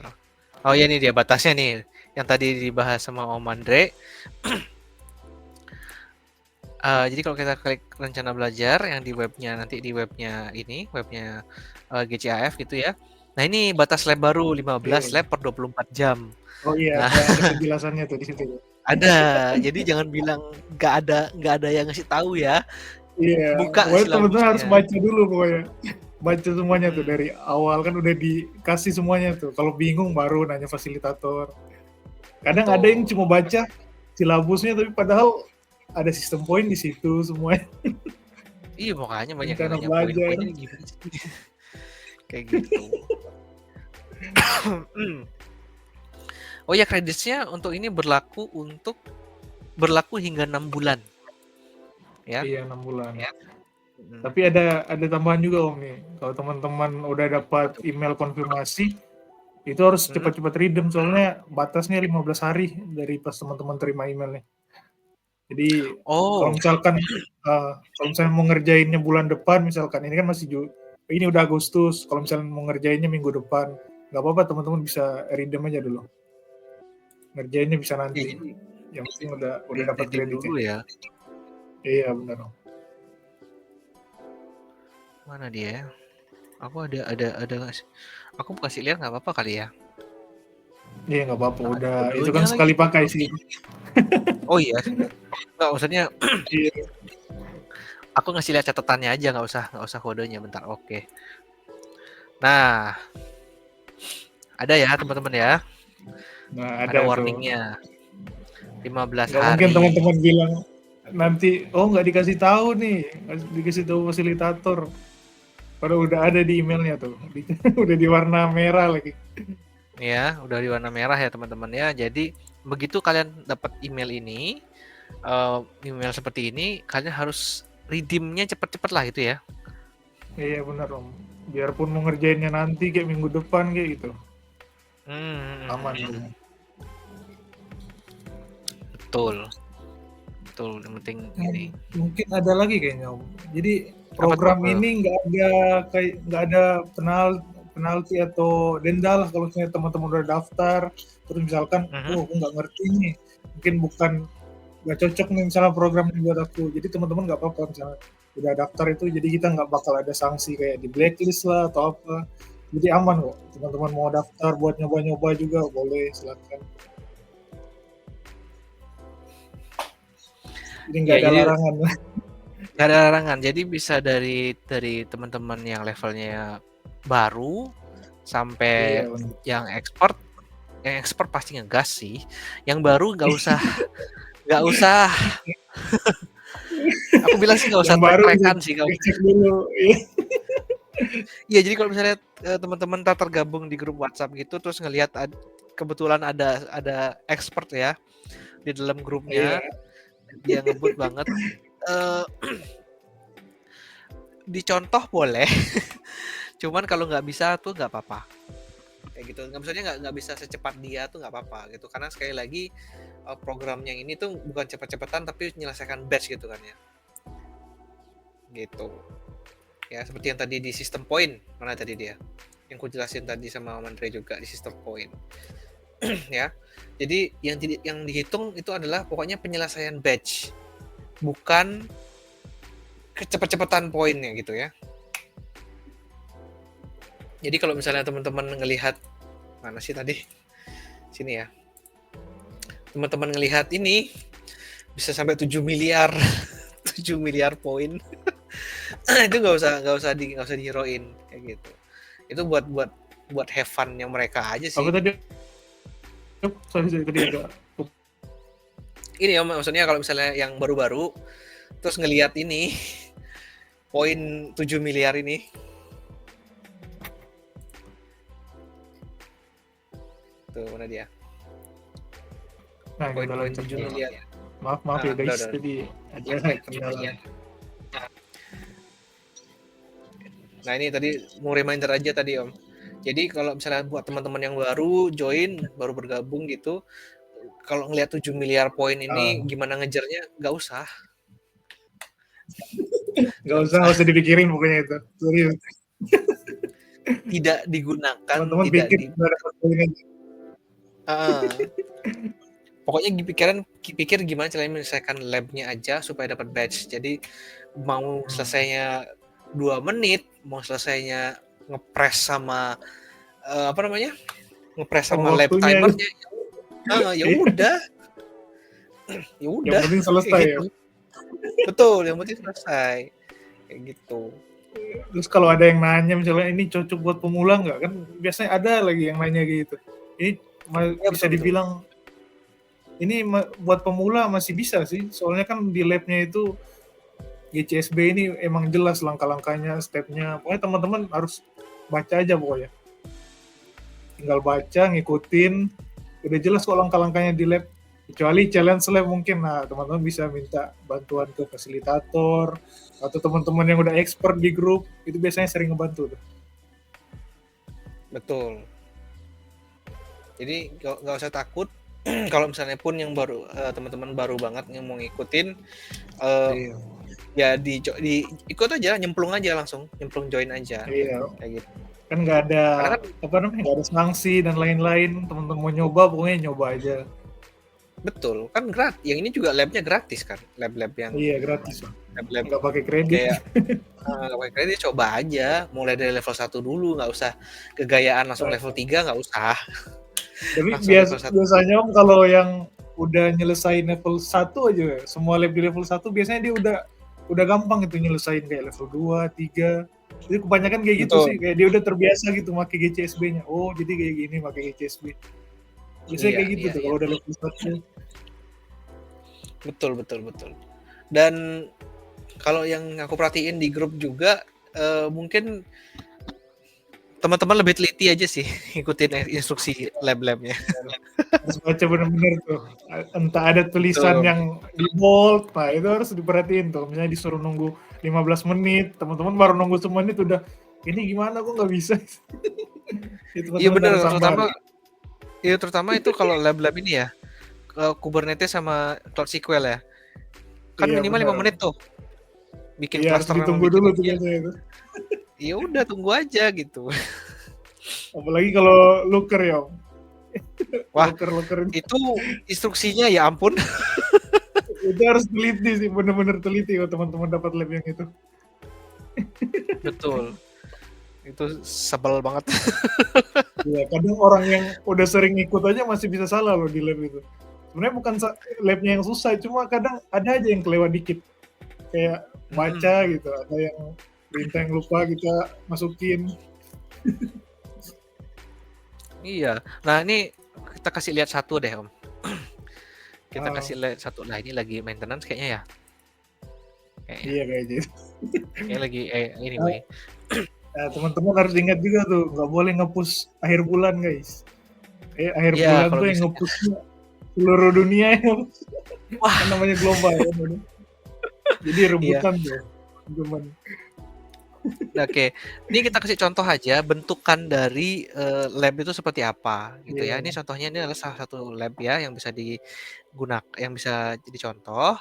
Oh ya, ini dia batasnya nih yang tadi dibahas sama Om Andre. Jadi kalau kita klik rencana belajar yang di webnya, nanti di webnya ini, webnya GCAF gitu ya. Nah, ini batas lab baru 15 lab per 24 jam. Oh iya, Nah, ada penjelasannya tuh di situ. ada. Jadi jangan bilang nggak ada yang ngasih tahu ya. Iya, Buka pokoknya teman-teman harus silabusnya. baca dulu pokoknya. Baca semuanya tuh dari awal kan udah dikasih semuanya tuh. Kalau bingung baru nanya fasilitator. Kadang ada yang cuma baca silabusnya tapi padahal ada sistem poin di situ semuanya. Iya, makanya banyak yang Rencana nanya belajar. poin-poinnya gimana sih. Kayak gitu. Oh ya, kreditnya untuk ini berlaku hingga 6 bulan. Ya. Iya, 6 bulan. Ya. Tapi ada tambahan juga Om nih. Kalau teman-teman udah dapat email konfirmasi, itu harus cepat-cepat redeem soalnya batasnya 15 hari dari pas teman-teman terima emailnya. Jadi kalau misalkan mau ngerjainnya bulan depan, misalkan ini kan ini udah Agustus, kalau misalnya mau ngerjainnya minggu depan, nggak apa-apa teman-teman bisa redeem aja dulu. Ngerjainnya bisa nanti. Yang penting udah dapat kreditnya. Dulu ya. Iya benar. Mana dia? Aku ada aku kasih lihat nggak apa-apa kali ya? Iya nggak apa-apa, Nah, udah itu kan sekali pakai sih. Oh iya, nggak, maksudnya Iya. aku ngasih lihat catatannya aja, nggak usah kodenya, bentar. Oke. Nah, ada ya teman-teman ya. Nah, ada warningnya. 15 nggak hari. mungkin teman-teman bilang nanti nggak dikasih tahu nih, dikasih tahu fasilitator. Padahal udah ada di emailnya tuh, udah di warna merah lagi. Ya, udah di warna merah ya teman-teman ya. Jadi begitu kalian dapat email ini, email seperti ini, kalian harus redeemnya cepet-cepet lah gitu ya. Iya benar Om. Biarpun mau ngerjainnya nanti kayak minggu depan kayak gitu. Aman. Betul. Yang penting ini. Mungkin ada lagi kayaknya Om. Jadi program ini nggak ada penalti atau denda lah kalau misalnya teman-teman udah daftar terus misalkan aku nggak ngerti nih, mungkin nggak cocok nih misalnya program ini buat aku, jadi teman-teman nggak apa-apa misalnya udah daftar itu, jadi kita nggak bakal ada sanksi kayak di blacklist lah atau apa, jadi aman kok. Teman-teman mau daftar buat nyoba-nyoba juga boleh, silakan. Jadi nggak ada larangan. Nggak ada larangan, jadi bisa dari teman-teman yang levelnya baru sampai yang expert pasti ngegas sih. Yang baru nggak usah. Aku bilang sih nggak usah track-trackan sih kalau. Iya, jadi kalau misalnya teman-teman tergabung di grup WhatsApp gitu terus ngelihat kebetulan ada expert ya di dalam grupnya, dia ngebut banget. Dicontoh boleh. Cuman kalau nggak bisa tuh nggak apa-apa. Kayak gitu. Nggak bisa secepat dia tuh nggak apa-apa gitu. Karena sekali lagi programnya ini tuh bukan cepet-cepetan tapi menyelesaikan batch gitu kan ya. Gitu. Ya, seperti yang tadi di sistem point. Mana tadi dia? Yang ku jelasin tadi sama Mandre juga di sistem point. ya. Jadi yang dihitung itu adalah pokoknya penyelesaian batch, bukan kecepatan poinnya gitu ya. Jadi kalau misalnya teman-teman ngelihat mana sih tadi? Sini ya. Teman-teman ngelihat ini bisa sampai 7 miliar 7 miliar poin. Itu nggak usah diheroin kayak gitu. Itu buat have fun-nya mereka aja sih. Apa tadi? Sorry tadi agak Ini ya maksudnya kalau misalnya yang baru-baru terus ngelihat ini poin 7 miliar ini. Tuh mana dia? nah, Poin 7 miliar. Maaf ya guys, jadi ada kendala. Nah ini tadi mau reminder aja tadi Om. Jadi kalau misalnya buat teman-teman yang baru join, baru bergabung gitu, kalau ngelihat 7 miliar poin ini gimana ngejarnya, nggak usah. Nggak usah dipikirin pokoknya itu. Serius. Tidak digunakan, Teman-teman tidak pikir dapat poin aja. Pokoknya pikir gimana caranya menyelesaikan labnya aja supaya dapat badge. Jadi mau selesainya 2 menit, mau selesainya ngepres sama ngepres sama lab timernya. Ya udah. Ya udah. Yang penting selesai gitu. Ya. Betul, yang penting selesai. Kayak gitu. Terus kalau ada yang nanya misalnya ini cocok buat pemula nggak, kan biasanya ada lagi yang nanya gitu. Ini ya, bisa dibilang ini buat pemula masih bisa sih, soalnya kan di labnya itu GCSB ini emang jelas langkah-langkahnya, stepnya. Pokoknya teman-teman harus baca aja pokoknya. Tinggal baca, ngikutin, udah jelas kok langkah-langkahnya di lab. Kecuali challenge lab mungkin, nah teman-teman bisa minta bantuan ke fasilitator atau teman-teman yang udah expert di grup, itu biasanya sering ngebantu tuh. Betul. Jadi nggak usah takut kalau misalnya pun yang baru teman-teman baru banget yang mau ngikutin, ya ikut aja, nyemplung aja langsung, nyemplung join aja. Iya. Kayak gitu. Kan nggak ada nggak ada sanksi dan lain-lain, teman-teman mau nyoba pokoknya nyoba aja. Betul, kan gratis. Yang ini juga labnya gratis kan, lab-lab yang gratis. Lab-lab nggak pakai kredit. Kayak nggak pakai kredit, coba aja, mulai dari level 1 dulu, nggak usah kegayaan langsung level 3, nggak usah. Tapi biasanya Om kalau yang udah nyelesain level 1 aja, semua lab di level 1 biasanya dia udah gampang itu nyelesain kayak level 2, 3. Jadi kebanyakan kayak gitu sih, kayak dia udah terbiasa gitu pakai GCSB-nya. Oh, jadi kayak gini pakai GCSB. Biasanya kayak gitu tuh kalau udah level 1. Betul. Dan kalau yang aku perhatiin di grup juga, mungkin teman-teman lebih teliti aja sih ikutin instruksi lab-labnya. Harus baca benar-benar tuh. Entah ada tulisan yang di bold, nah itu harus diperhatiin tuh. Misalnya disuruh nunggu 15 menit, teman-teman baru nunggu semenit udah, ini gimana kok nggak bisa? Iya benar, terutama itu kalau lab-lab ini ya, Kubernetes sama Cloud SQL ya. Kan minimal 5 menit tuh. Bikin cluster, ditunggu dulu tuh biasanya itu. Ya udah tunggu aja gitu. Apalagi kalau looker ya. Wah, looker. Itu instruksinya ya ampun. Itu harus teliti sih, bener-bener teliti kalau teman-teman dapat lab yang itu. Betul. Itu sebel banget. Ya, kadang orang yang udah sering ikut aja masih bisa salah loh di lab itu. Sebenarnya bukan labnya yang susah, cuma kadang ada aja yang kelewat dikit. Kayak baca gitu, ada yang perintah yang lupa kita masukin. Iya. Nah ini kita kasih lihat satu deh Om. Kita kasih lihat satu. Nah ini lagi maintenance kayaknya ya. Iya kayak gitu. Kayak lagi anyway. Nah, teman-teman harus ingat juga tuh, nggak boleh nge-push akhir bulan guys. Akhir bulan tuh yang nge-pushnya seluruh dunia ya. Wah, kan namanya global ya. Jadi rebutan tuh. Oke, ini kita kasih contoh aja bentukan dari lab itu seperti apa gitu ya. Ini contohnya ini adalah salah satu lab ya yang bisa digunakan, yang bisa jadi contoh.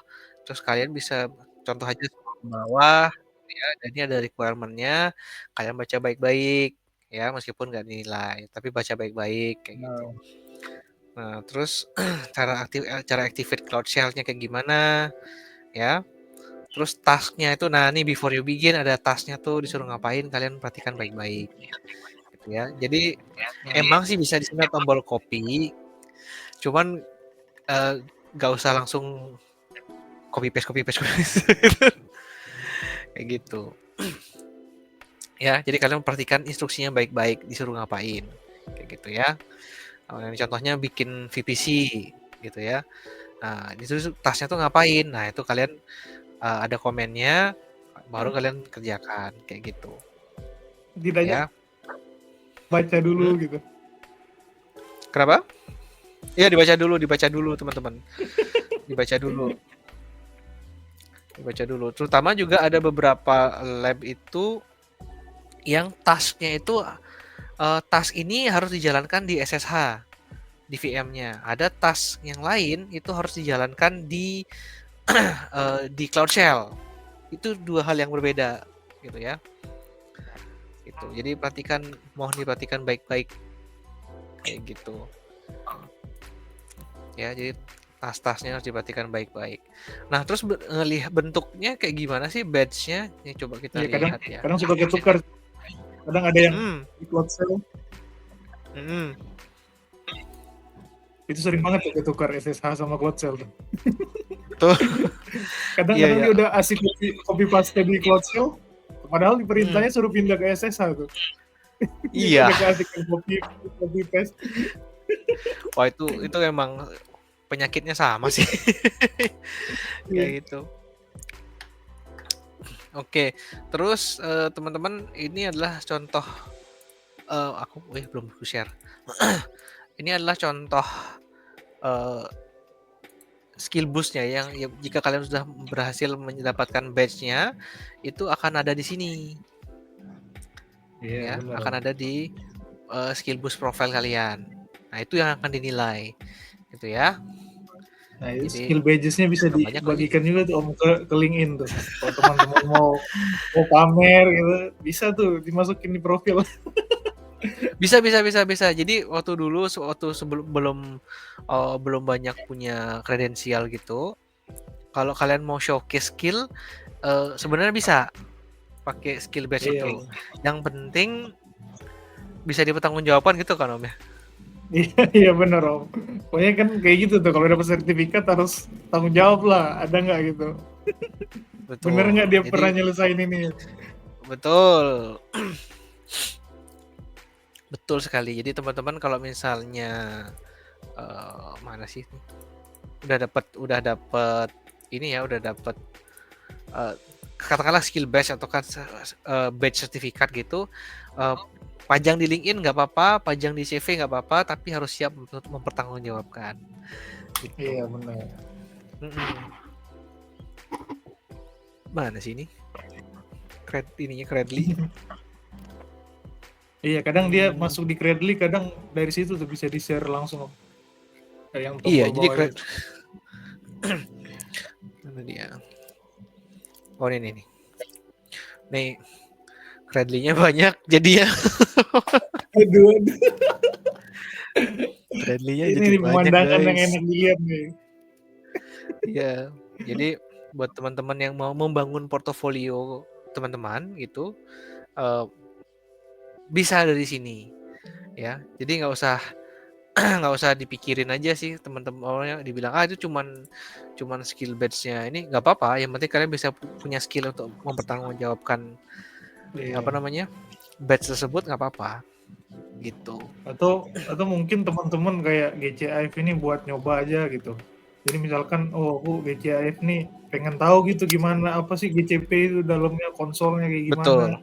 Terus kalian bisa contoh aja ke bawah ya. Dan ini ada requirement-nya. Kalian baca baik-baik ya, meskipun nggak dinilai, tapi baca baik-baik kayak gitu. Nah, terus cara activate Cloud Shell-nya kayak gimana, ya. Terus task-nya itu, nah nih before you begin ada task-nya tuh disuruh ngapain, kalian perhatikan baik-baik, gitu ya. Jadi emang sih bisa di sini ada tombol copy, cuman nggak usah langsung copy paste kayak gitu. Ya, jadi kalian perhatikan instruksinya baik-baik, disuruh ngapain, kayak gitu ya. Ini contohnya bikin VPC gitu ya. Nah, disuruh tasnya tuh ngapain. Nah, itu kalian ada komennya, baru kalian kerjakan kayak gitu. Tidaknya Ya. baca dulu Hmm? gitu. Kenapa? Iya, dibaca dulu teman-teman. Dibaca dulu. Terutama juga ada beberapa lab itu yang tasknya itu task ini harus dijalankan di SSH di VM-nya. Ada task yang lain itu harus dijalankan di Cloud Shell. Itu dua hal yang berbeda gitu ya. Gitu. Jadi mohon diperhatikan baik-baik kayak gitu. Ya, jadi tas-tasnya harus diperhatikan baik-baik. Nah, terus ngelihat bentuknya kayak gimana sih badge-nya? Ini coba kita lihat ya. Kadang suka ketukar. Kadang ada yang di Cloud Shell. Itu sering banget tuh ketukar SSH sama Cloud Shell. Tuh. Kadang-kadang dia udah asik copy paste di Cloud Shell, padahal di perintahnya suruh pindah ke SSH tuh. Iya. Udah keasikan copy paste. Wah, itu emang penyakitnya sama sih. Kayak gitu. Oke, terus teman-teman ini adalah contoh aku belum share. Ini adalah contoh skill boost-nya yang jika kalian sudah berhasil mendapatkan badge-nya itu akan ada di sini. Iya, ya, akan ada di skill boost profile kalian. Nah, itu yang akan dinilai. Gitu ya. Nah, skill badges-nya bisa dibagikan juga tuh Om ke LinkedIn tuh. Kalau teman-teman mau pamer gitu, bisa tuh dimasukin di profil. Bisa. Jadi waktu sebelum belum banyak punya kredensial gitu, kalau kalian mau showcase skill, sebenarnya bisa pakai skill badge itu. Yang penting bisa dipertanggungjawabkan gitu kan Om ya? Iya bener Om. Pokoknya kan kayak gitu tuh, kalau dapat sertifikat harus tanggung jawab lah, ada nggak gitu. Betul. Bener nggak dia pernah nyelesain ini? Betul. Betul sekali. Jadi teman-teman kalau misalnya mana sih? Udah dapat ini ya, udah dapat katakanlah skill badge atau kan badge sertifikat gitu, pajang di LinkedIn nggak apa-apa, pajang di CV nggak apa-apa, tapi harus siap untuk mempertanggungjawabkan. Gitu. Iya benar. Mana sih ini? Credly. Iya, kadang dia masuk di Credly, kadang dari situ tuh bisa di-share langsung. Kayak yang iya, jadi mana dia? Oh ini nih. Nih Credly-nya banyak, jadi ya. Aduh. Credly-nya ini jadi banyak, pemandangan guys. yang enak dilihat nih. Iya, jadi buat teman-teman yang mau membangun portofolio teman-teman gitu, bisa dari sini, ya. Jadi nggak usah dipikirin aja sih teman-teman orangnya dibilang itu cuman skill badge-nya ini nggak apa-apa, yang penting kalian bisa punya skill untuk mempertanggungjawabkan badge tersebut nggak apa-apa gitu. Atau mungkin teman-teman kayak GCIF ini buat nyoba aja gitu. Jadi misalkan aku GCIF nih pengen tahu gitu gimana apa sih GCP itu dalamnya, konsolnya kayak gimana.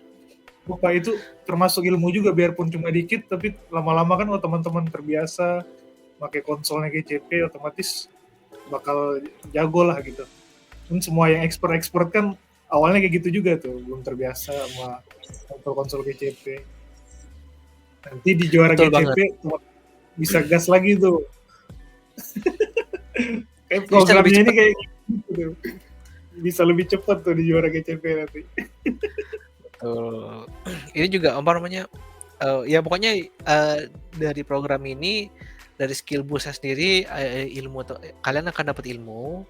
Lupa itu termasuk ilmu juga, biarpun cuma dikit tapi lama-lama kan teman-teman terbiasa pakai konsolnya GCP, otomatis bakal jago lah gitu. Dan semua yang expert kan awalnya kayak gitu juga tuh, belum terbiasa sama konsol GCP. Nanti di juara GCP bisa gas lagi tuh. Kayak programnya ini kayak gitu. Bisa lebih cepat tuh di juara GCP nanti. Ini juga ya pokoknya dari program ini dari skill boostnya sendiri ilmu kalian akan dapat ilmu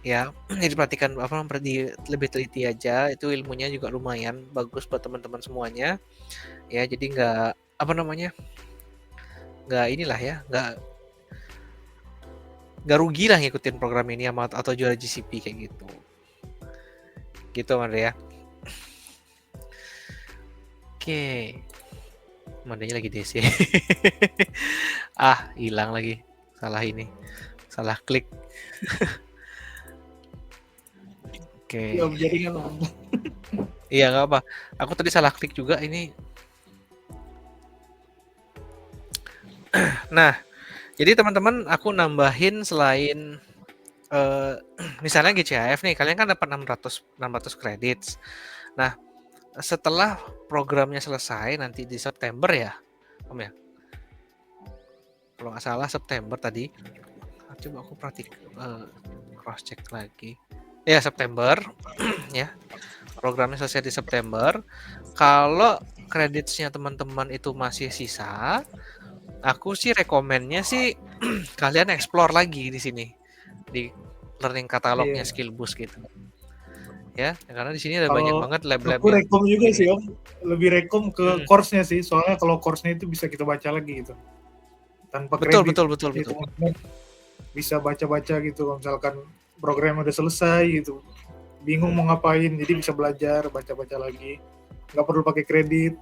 ya. Jadi perhatikan lebih teliti aja, itu ilmunya juga lumayan bagus buat teman-teman semuanya ya. Jadi nggak inilah ya, nggak rugi lah ngikutin program ini atau juara GCP kayak gitu Mandre ya. Oke, Mandanya lagi DC. Hilang lagi, salah klik. Oke. Ya, jaringan Om. Iya nggak apa, aku tadi salah klik juga ini. Nah, jadi teman-teman aku nambahin selain misalnya GCAF nih, kalian kan dapat 600 credits. Nah, setelah programnya selesai nanti di September ya, Om ya. Kalau nggak salah September tadi. Coba aku cross check lagi. Ya September, ya. Programnya selesai di September. Kalau kreditnya teman-teman itu masih sisa, aku sih rekomennya sih kalian explore lagi di sini di learning katalognya Skill Boost gitu. Ya, karena di sini ada banyak banget lab-lab. Aku rekom juga sih Om, lebih rekom ke course-nya sih, soalnya kalau course-nya itu bisa kita baca lagi gitu. Tanpa kredit. Betul. Bisa baca-baca gitu, misalkan program udah selesai gitu, bingung mau ngapain, jadi bisa belajar, baca-baca lagi, nggak perlu pakai kredit.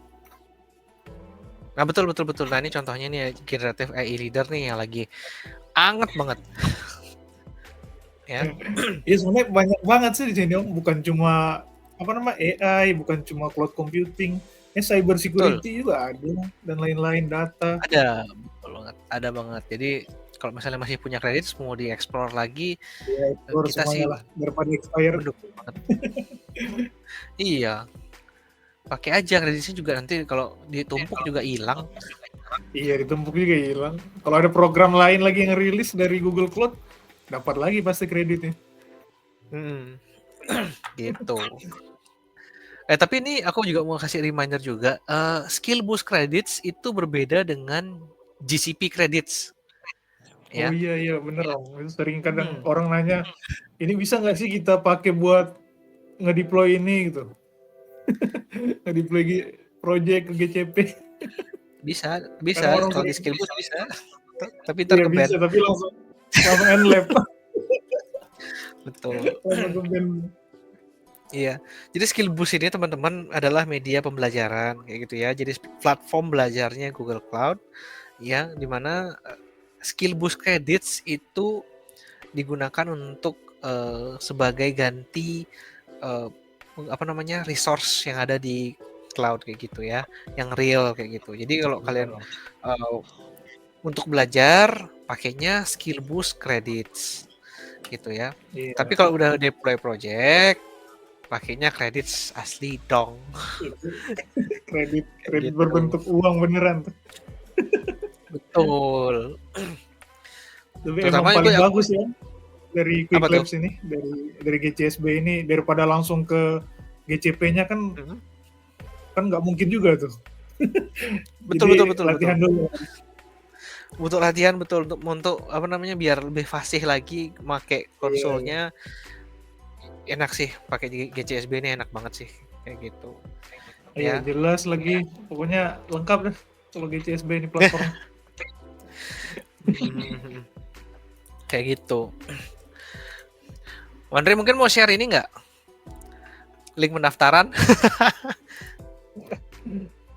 Nah betul. Nah ini contohnya nih Generative AI Leader nih yang lagi anget banget. Ya. Ya sebenarnya banyak banget sih di sini Om, bukan cuma AI, bukan cuma cloud computing, cyber security juga ada dan lain-lain, data. Ada banget. Jadi kalau misalnya masih punya kredit mau dieksplor lagi, ya, kita sih lah daripada expire. Iya. Pakai aja kreditnya juga, nanti kalau ditumpuk juga hilang. Iya, ditumpuk juga hilang. Kalau ada program lain lagi yang rilis dari Google Cloud, dapat lagi pasti kreditnya. Gitu. Tapi ini aku juga mau kasih reminder juga, Skill Boost Credits itu berbeda dengan GCP Credits. Ya. Oh iya bener Om. Itu sering kadang orang nanya, ini bisa nggak sih kita pakai buat ngedeploy ini gitu? Ngedeploy project ke GCP. Bisa kalau di Skill Boost bisa. Tapi ya, bisa, tapi langsung end-lab. Betul. Iya. Jadi Skill Boost ini teman-teman adalah media pembelajaran kayak gitu ya. Jadi platform belajarnya Google Cloud yang dimana Skill Boost Credits itu digunakan untuk sebagai ganti resource yang ada di cloud kayak gitu ya, yang real kayak gitu. Jadi kalau kalian untuk belajar pakainya Skill Boost Credits gitu ya. Tapi kalau udah deploy project pakainya credits asli dong. Kredit gitu. Berbentuk uang beneran. Betul. Tapi emang paling bagus ya dari Quick Labs ini, dari GCSB ini, daripada langsung ke GCP-nya kan nggak mungkin juga tuh. Betul. Latihan dulu. Untuk latihan untuk biar lebih fasih lagi pakai konsolnya. Enak sih pakai GCSB ini, enak banget sih kayak gitu. Iya, jelas lagi, pokoknya lengkap deh kalau GCSB ini platform. Kayak gitu. Andre mungkin mau share ini nggak? Link pendaftaran?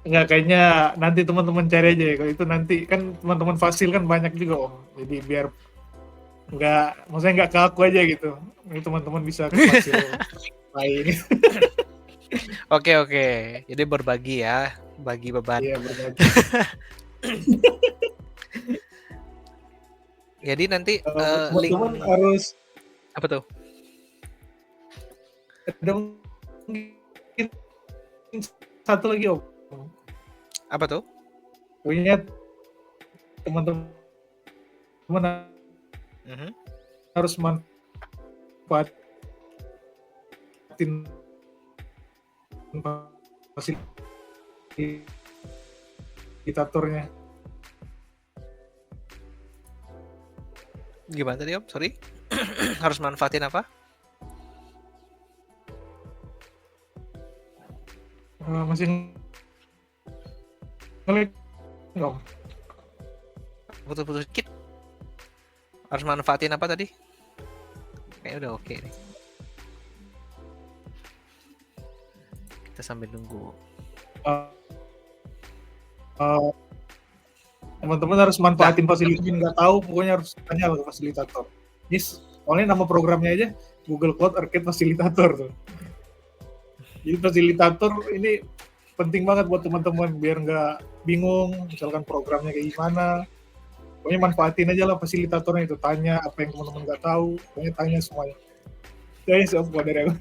Enggak, kayaknya nanti teman-teman cari aja ya. Kalau itu nanti kan teman-teman Fasil kan banyak juga Om. Jadi biar maksudnya nggak ke aku aja gitu. Ini teman-teman bisa ke Fasil lain. Oke. Jadi berbagi ya, bagi beban. Iya, berbagi. Jadi nanti link harus apa tuh? Ada mungkin satu lagi Om. Apa tuh? Punya teman-teman harus manfaatin fasilitatornya. Gimana tadi Om? Sorry. Harus manfaatin apa? Masih ngelik nggak? Putus-putus dikit. Harus manfaatin apa tadi? Kayaknya udah oke nih. Kita sambil nunggu. Teman-teman harus manfaatin fasilitas, nggak tahu pokoknya harus tanya ke fasilitator. Yes, soalnya nama programnya aja Google Cloud Arcade Facilitator tuh. Jadi fasilitator ini penting banget buat teman-teman biar nggak bingung misalkan programnya kayak gimana. Pokoknya manfaatin aja lah fasilitatornya itu, tanya apa yang teman-teman nggak tahu, pokoknya tanya semuanya. Jadi semua dari aku.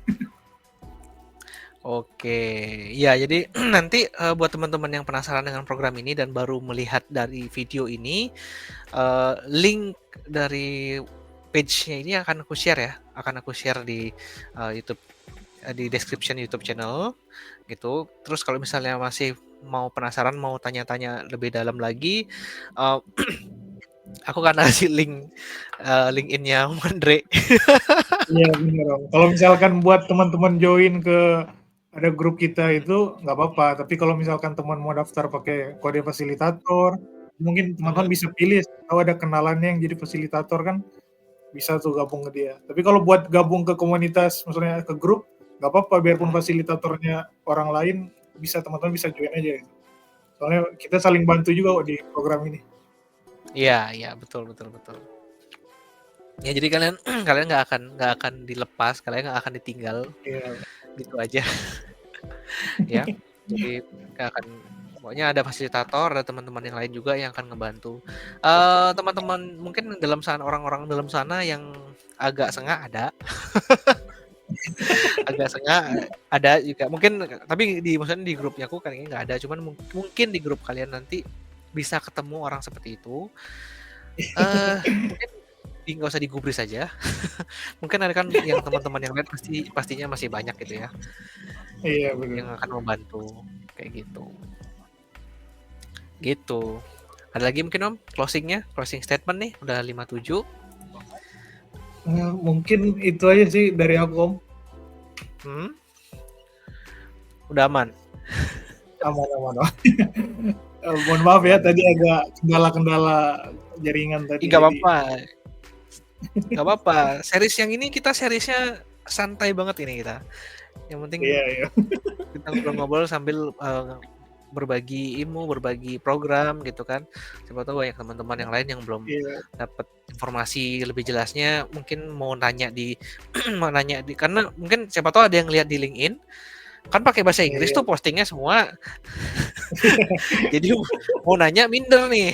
Oke, ya jadi nanti buat teman-teman yang penasaran dengan program ini dan baru melihat dari video ini, link dari page-nya ini akan aku share ya, akan aku share di YouTube, di description YouTube channel gitu. Terus kalau misalnya masih mau penasaran, mau tanya-tanya lebih dalam lagi, aku akan kasih link LinkedIn-nya Andre. Iya benar Om. Kalau misalkan buat teman-teman join ke ada grup kita itu nggak apa-apa. Tapi kalau misalkan teman mau daftar pakai kode fasilitator, mungkin teman-teman bisa pilih. Kalau ada kenalannya yang jadi fasilitator kan bisa tuh gabung ke dia. Tapi kalau buat gabung ke komunitas, misalnya ke grup, nggak apa-apa. Biarpun fasilitatornya orang lain, bisa teman-teman bisa join aja. Soalnya kita saling bantu juga kok di program ini. Iya, betul. Ya jadi kalian kalian nggak akan dilepas, kalian nggak akan ditinggal Iya. gitu aja. Ya. Jadi nggak akan, pokoknya ada fasilitator, ada teman-teman yang lain juga yang akan ngebantu. Teman-teman mungkin dalam sana, orang-orang dalam sana yang agak sengak ada. Agak sengak ada juga. Mungkin tapi maksudnya di grupnya aku kayaknya nggak ada, cuman mungkin di grup kalian nanti bisa ketemu orang seperti itu. Mungkin nggak usah digubris saja. Mungkin ada kan yang teman-teman yang lain pastinya masih banyak gitu ya. Iya Yang benar. akan membantu kayak gitu. Gitu. Ada lagi mungkin Om closing statement nih udah 57. Mungkin itu aja sih dari aku Om. Udah aman. Aman. Mohon maaf ya tadi agak kendala-kendala jaringan tadi. Gak apa-apa. Series yang ini kita seriesnya santai banget ini kita. Yang penting Iya. kita ngobrol-ngobrol sambil berbagi ilmu, berbagi program gitu kan. Siapa tahu banyak teman-teman yang lain yang belum dapat informasi lebih jelasnya, mungkin mau nanya di karena mungkin siapa tahu ada yang lihat di LinkedIn kan pakai bahasa Inggris tuh postingnya semua. Jadi mau nanya minder nih.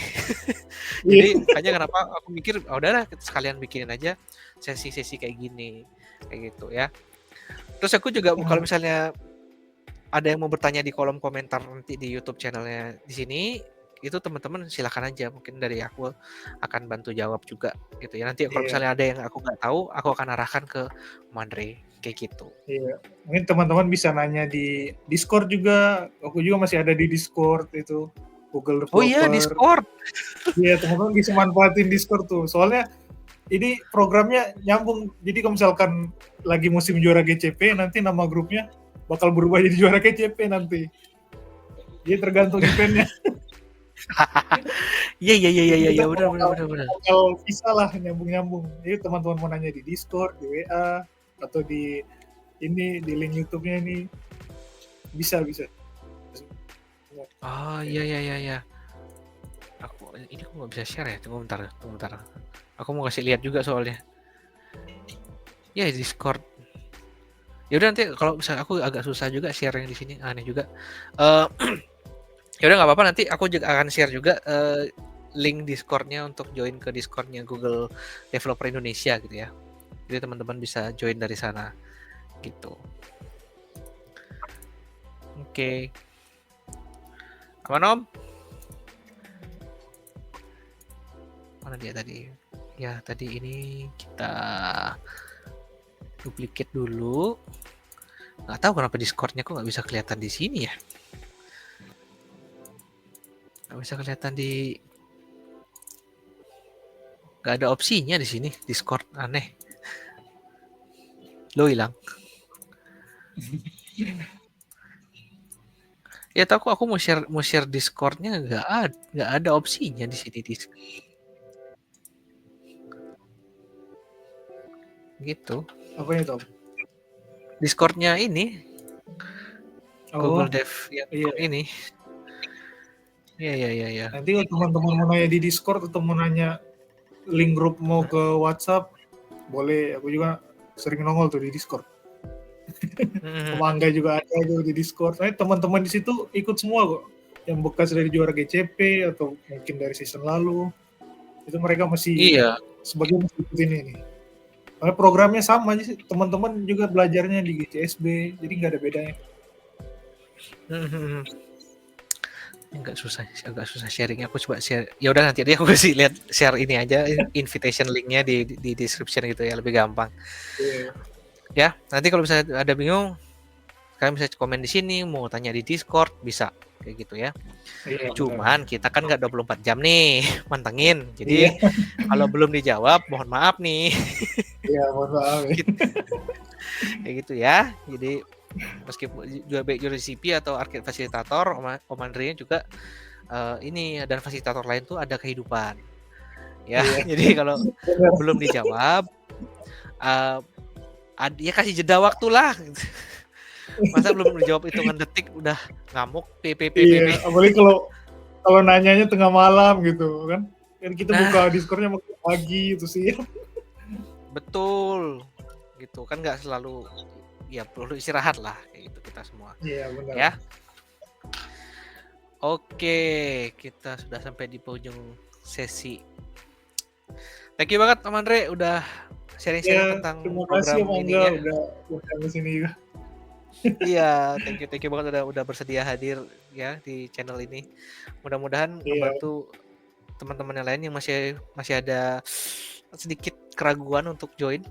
Jadi makanya kenapa aku mikir udahlah sekalian bikinin aja sesi-sesi kayak gini, kayak gitu ya. Terus aku juga kalau misalnya ada yang mau bertanya di kolom komentar nanti di YouTube channelnya di sini, itu teman-teman silakan aja, mungkin dari aku akan bantu jawab juga gitu ya. Nanti kalau misalnya ada yang aku nggak tahu, aku akan arahkan ke Andre kayak gitu. Iya, mungkin teman-teman bisa nanya di Discord juga. Aku juga masih ada di Discord itu Google Developer. Oh iya, Discord. Iya, teman-teman bisa manfaatin Discord tuh. Soalnya ini programnya nyambung. Jadi kalau misalkan lagi musim juara GCP, nanti nama grupnya bakal berubah jadi juara GCP nanti. Jadi tergantung eventnya. Iya, benar. Kalau bisa lah nyambung. Jadi teman-teman mau nanya di Discord, di WA, atau di link YouTube-nya ini bisa. Oh iya. Aku nggak bisa share ya. Tunggu bentar. Aku mau kasih lihat juga soalnya. Ya Discord. Ya udah nanti kalau misalnya aku agak susah juga share yang di sini, aneh juga. Ya udah nggak apa-apa, nanti aku juga akan share juga link Discord-nya untuk join ke Discord-nya Google Developer Indonesia gitu ya. Jadi teman-teman bisa join dari sana gitu. Oke. Aman Om? Mana dia tadi? Ya tadi ini kita duplicate dulu. Nggak tahu kenapa Discord-nya kok nggak bisa kelihatan di sini ya. Nggak bisa kelihatan di Gak ada opsinya di sini Discord, aneh. Lo hilang. Ya tahu aku mau share Discordnya nggak ada opsinya di sini gitu. Apa ya Tom? Discordnya ini Google Dev yang iya. ini. Iya. Nanti kalau teman-teman mau nanya di Discord atau mau nanya link grup mau ke WhatsApp, boleh. Aku juga sering nongol tuh di Discord. Mangga juga ada tuh di Discord. Teman-teman di situ ikut semua kok. Yang bekas dari juara GCP atau mungkin dari season lalu. Itu mereka masih sebagian masih ikut ini. Karena programnya sama aja sih. Teman-teman juga belajarnya di GCSB, jadi nggak ada bedanya. Agak susah sharingnya. Aku coba share. Ya udah nanti aku kasih lihat share ini aja invitation linknya di description gitu ya, lebih gampang. Ya nanti kalau misalnya ada bingung, kalian bisa komen di sini, mau tanya di Discord bisa kayak gitu ya. Cuman kita kan nggak 24 jam nih mantengin. Jadi kalau belum dijawab mohon maaf nih. Iya, mohon maaf. Kayak gitu ya. Jadi meskipun juga baik jurusan CP atau arcade fasilitator, Om Andre juga ini dan fasilitator lain tuh ada kehidupan. Ya, jadi kalau belum dijawab ya kasih jeda waktu lah. Masa belum dijawab hitungan detik udah ngamuk PPP. Iya, apalagi kalau nanyanya tengah malam gitu kan. Kan kita buka Discord-nya pagi itu sih. Betul. Gitu kan nggak selalu ya perlu istirahat lah kayak gitu kita semua. Iya, benar. Ya. Oke, kita sudah sampai di penghujung sesi. Thank you banget Om Andre udah sharing-sharing tentang program ini ya. Udah di sini juga. Iya, thank you banget udah bersedia hadir ya di channel ini. Mudah-mudahan membantu teman-teman yang lain yang masih ada sedikit keraguan untuk join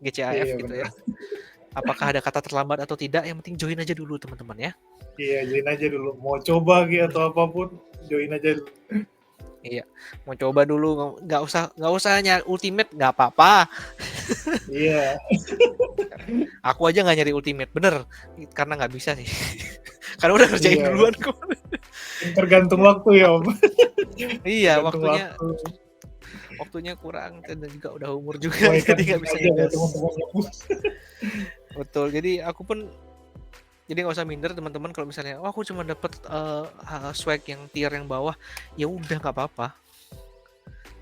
GCAF gitu ya. Apakah ada kata terlambat atau tidak, yang penting join aja dulu teman-teman ya. Iya, join aja dulu. Mau coba gitu atau apapun, join aja dulu. Iya, mau coba dulu, nggak usah nyari ultimate, nggak apa-apa. Iya. Aku aja nggak nyari ultimate, bener, karena nggak bisa sih. Karena udah kerjain duluan kok. Tergantung waktu ya Om. Iya, waktunya kurang dan juga udah umur juga, jadi nggak bisa ngegas. Betul, jadi aku pun jadi nggak usah minder teman-teman kalau misalnya aku cuma dapat swag yang tier yang bawah, ya udah nggak apa-apa.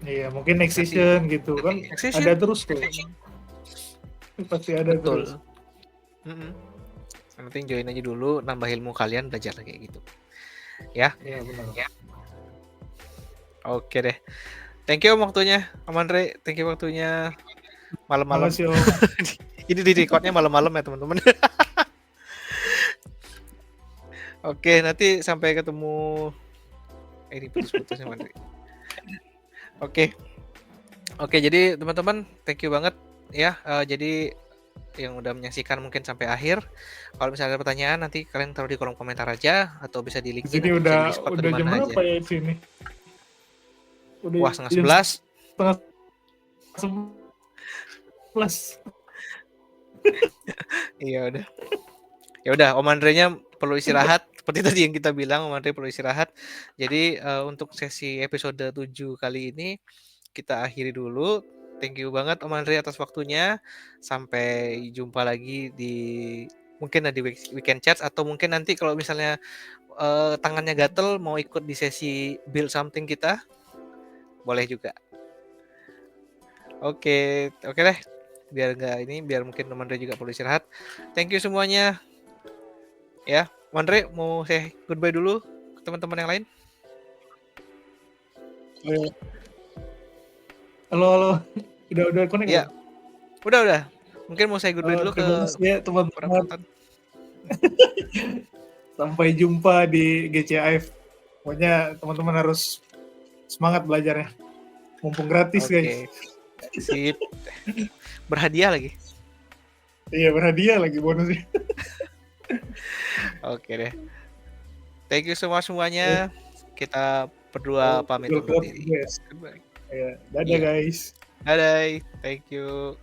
Iya, mungkin next season gitu kan. Ada terus tuh. Pasti ada terus. Yang penting join aja dulu, nambah ilmu kalian, belajar kayak gitu. Ya. Iya, benar. Ya. Oke deh. Thank you waktunya, Om Andre. Thank you waktunya malam-malam. Ini di recordnya malam-malam ya teman-teman. Oke, nanti sampai ketemu. Ini putus-putus Om Andre. Oke, jadi teman-teman, thank you banget ya. Jadi yang udah menyaksikan mungkin sampai akhir. Kalau misalnya ada pertanyaan nanti kalian taruh di kolom komentar aja atau bisa di LinkedIn. Jadi udah jam berapa ya di sini? Wah, 10:30. 11. Iya udah. Ya udah, Om Andre-nya perlu istirahat. Seperti tadi yang kita bilang, Om Andre perlu istirahat. Jadi untuk sesi episode 7 kali ini kita akhiri dulu. Thank you banget Om Andre atas waktunya. Sampai jumpa lagi mungkin di weekend chat atau mungkin nanti kalau misalnya tangannya gatel mau ikut di sesi build something kita, boleh juga. Oke deh. Biar mungkin Om Andre juga perlu istirahat. Thank you semuanya. Ya, Om Andre mau say goodbye dulu ke teman-teman yang lain. Halo. Udah connect ya? Udah. Mungkin mau saya goodbye dulu ke teman-teman. Sampai jumpa di GCAF. Pokoknya teman-teman harus semangat belajarnya. Mumpung gratis guys. Sip. Berhadiah lagi. Iya, berhadiah lagi bonusnya. Oke deh. Thank you semuanya. Kita berdua pamit undur diri. Yes. Goodbye. Ya, dadah Iya. guys. Dadah, thank you.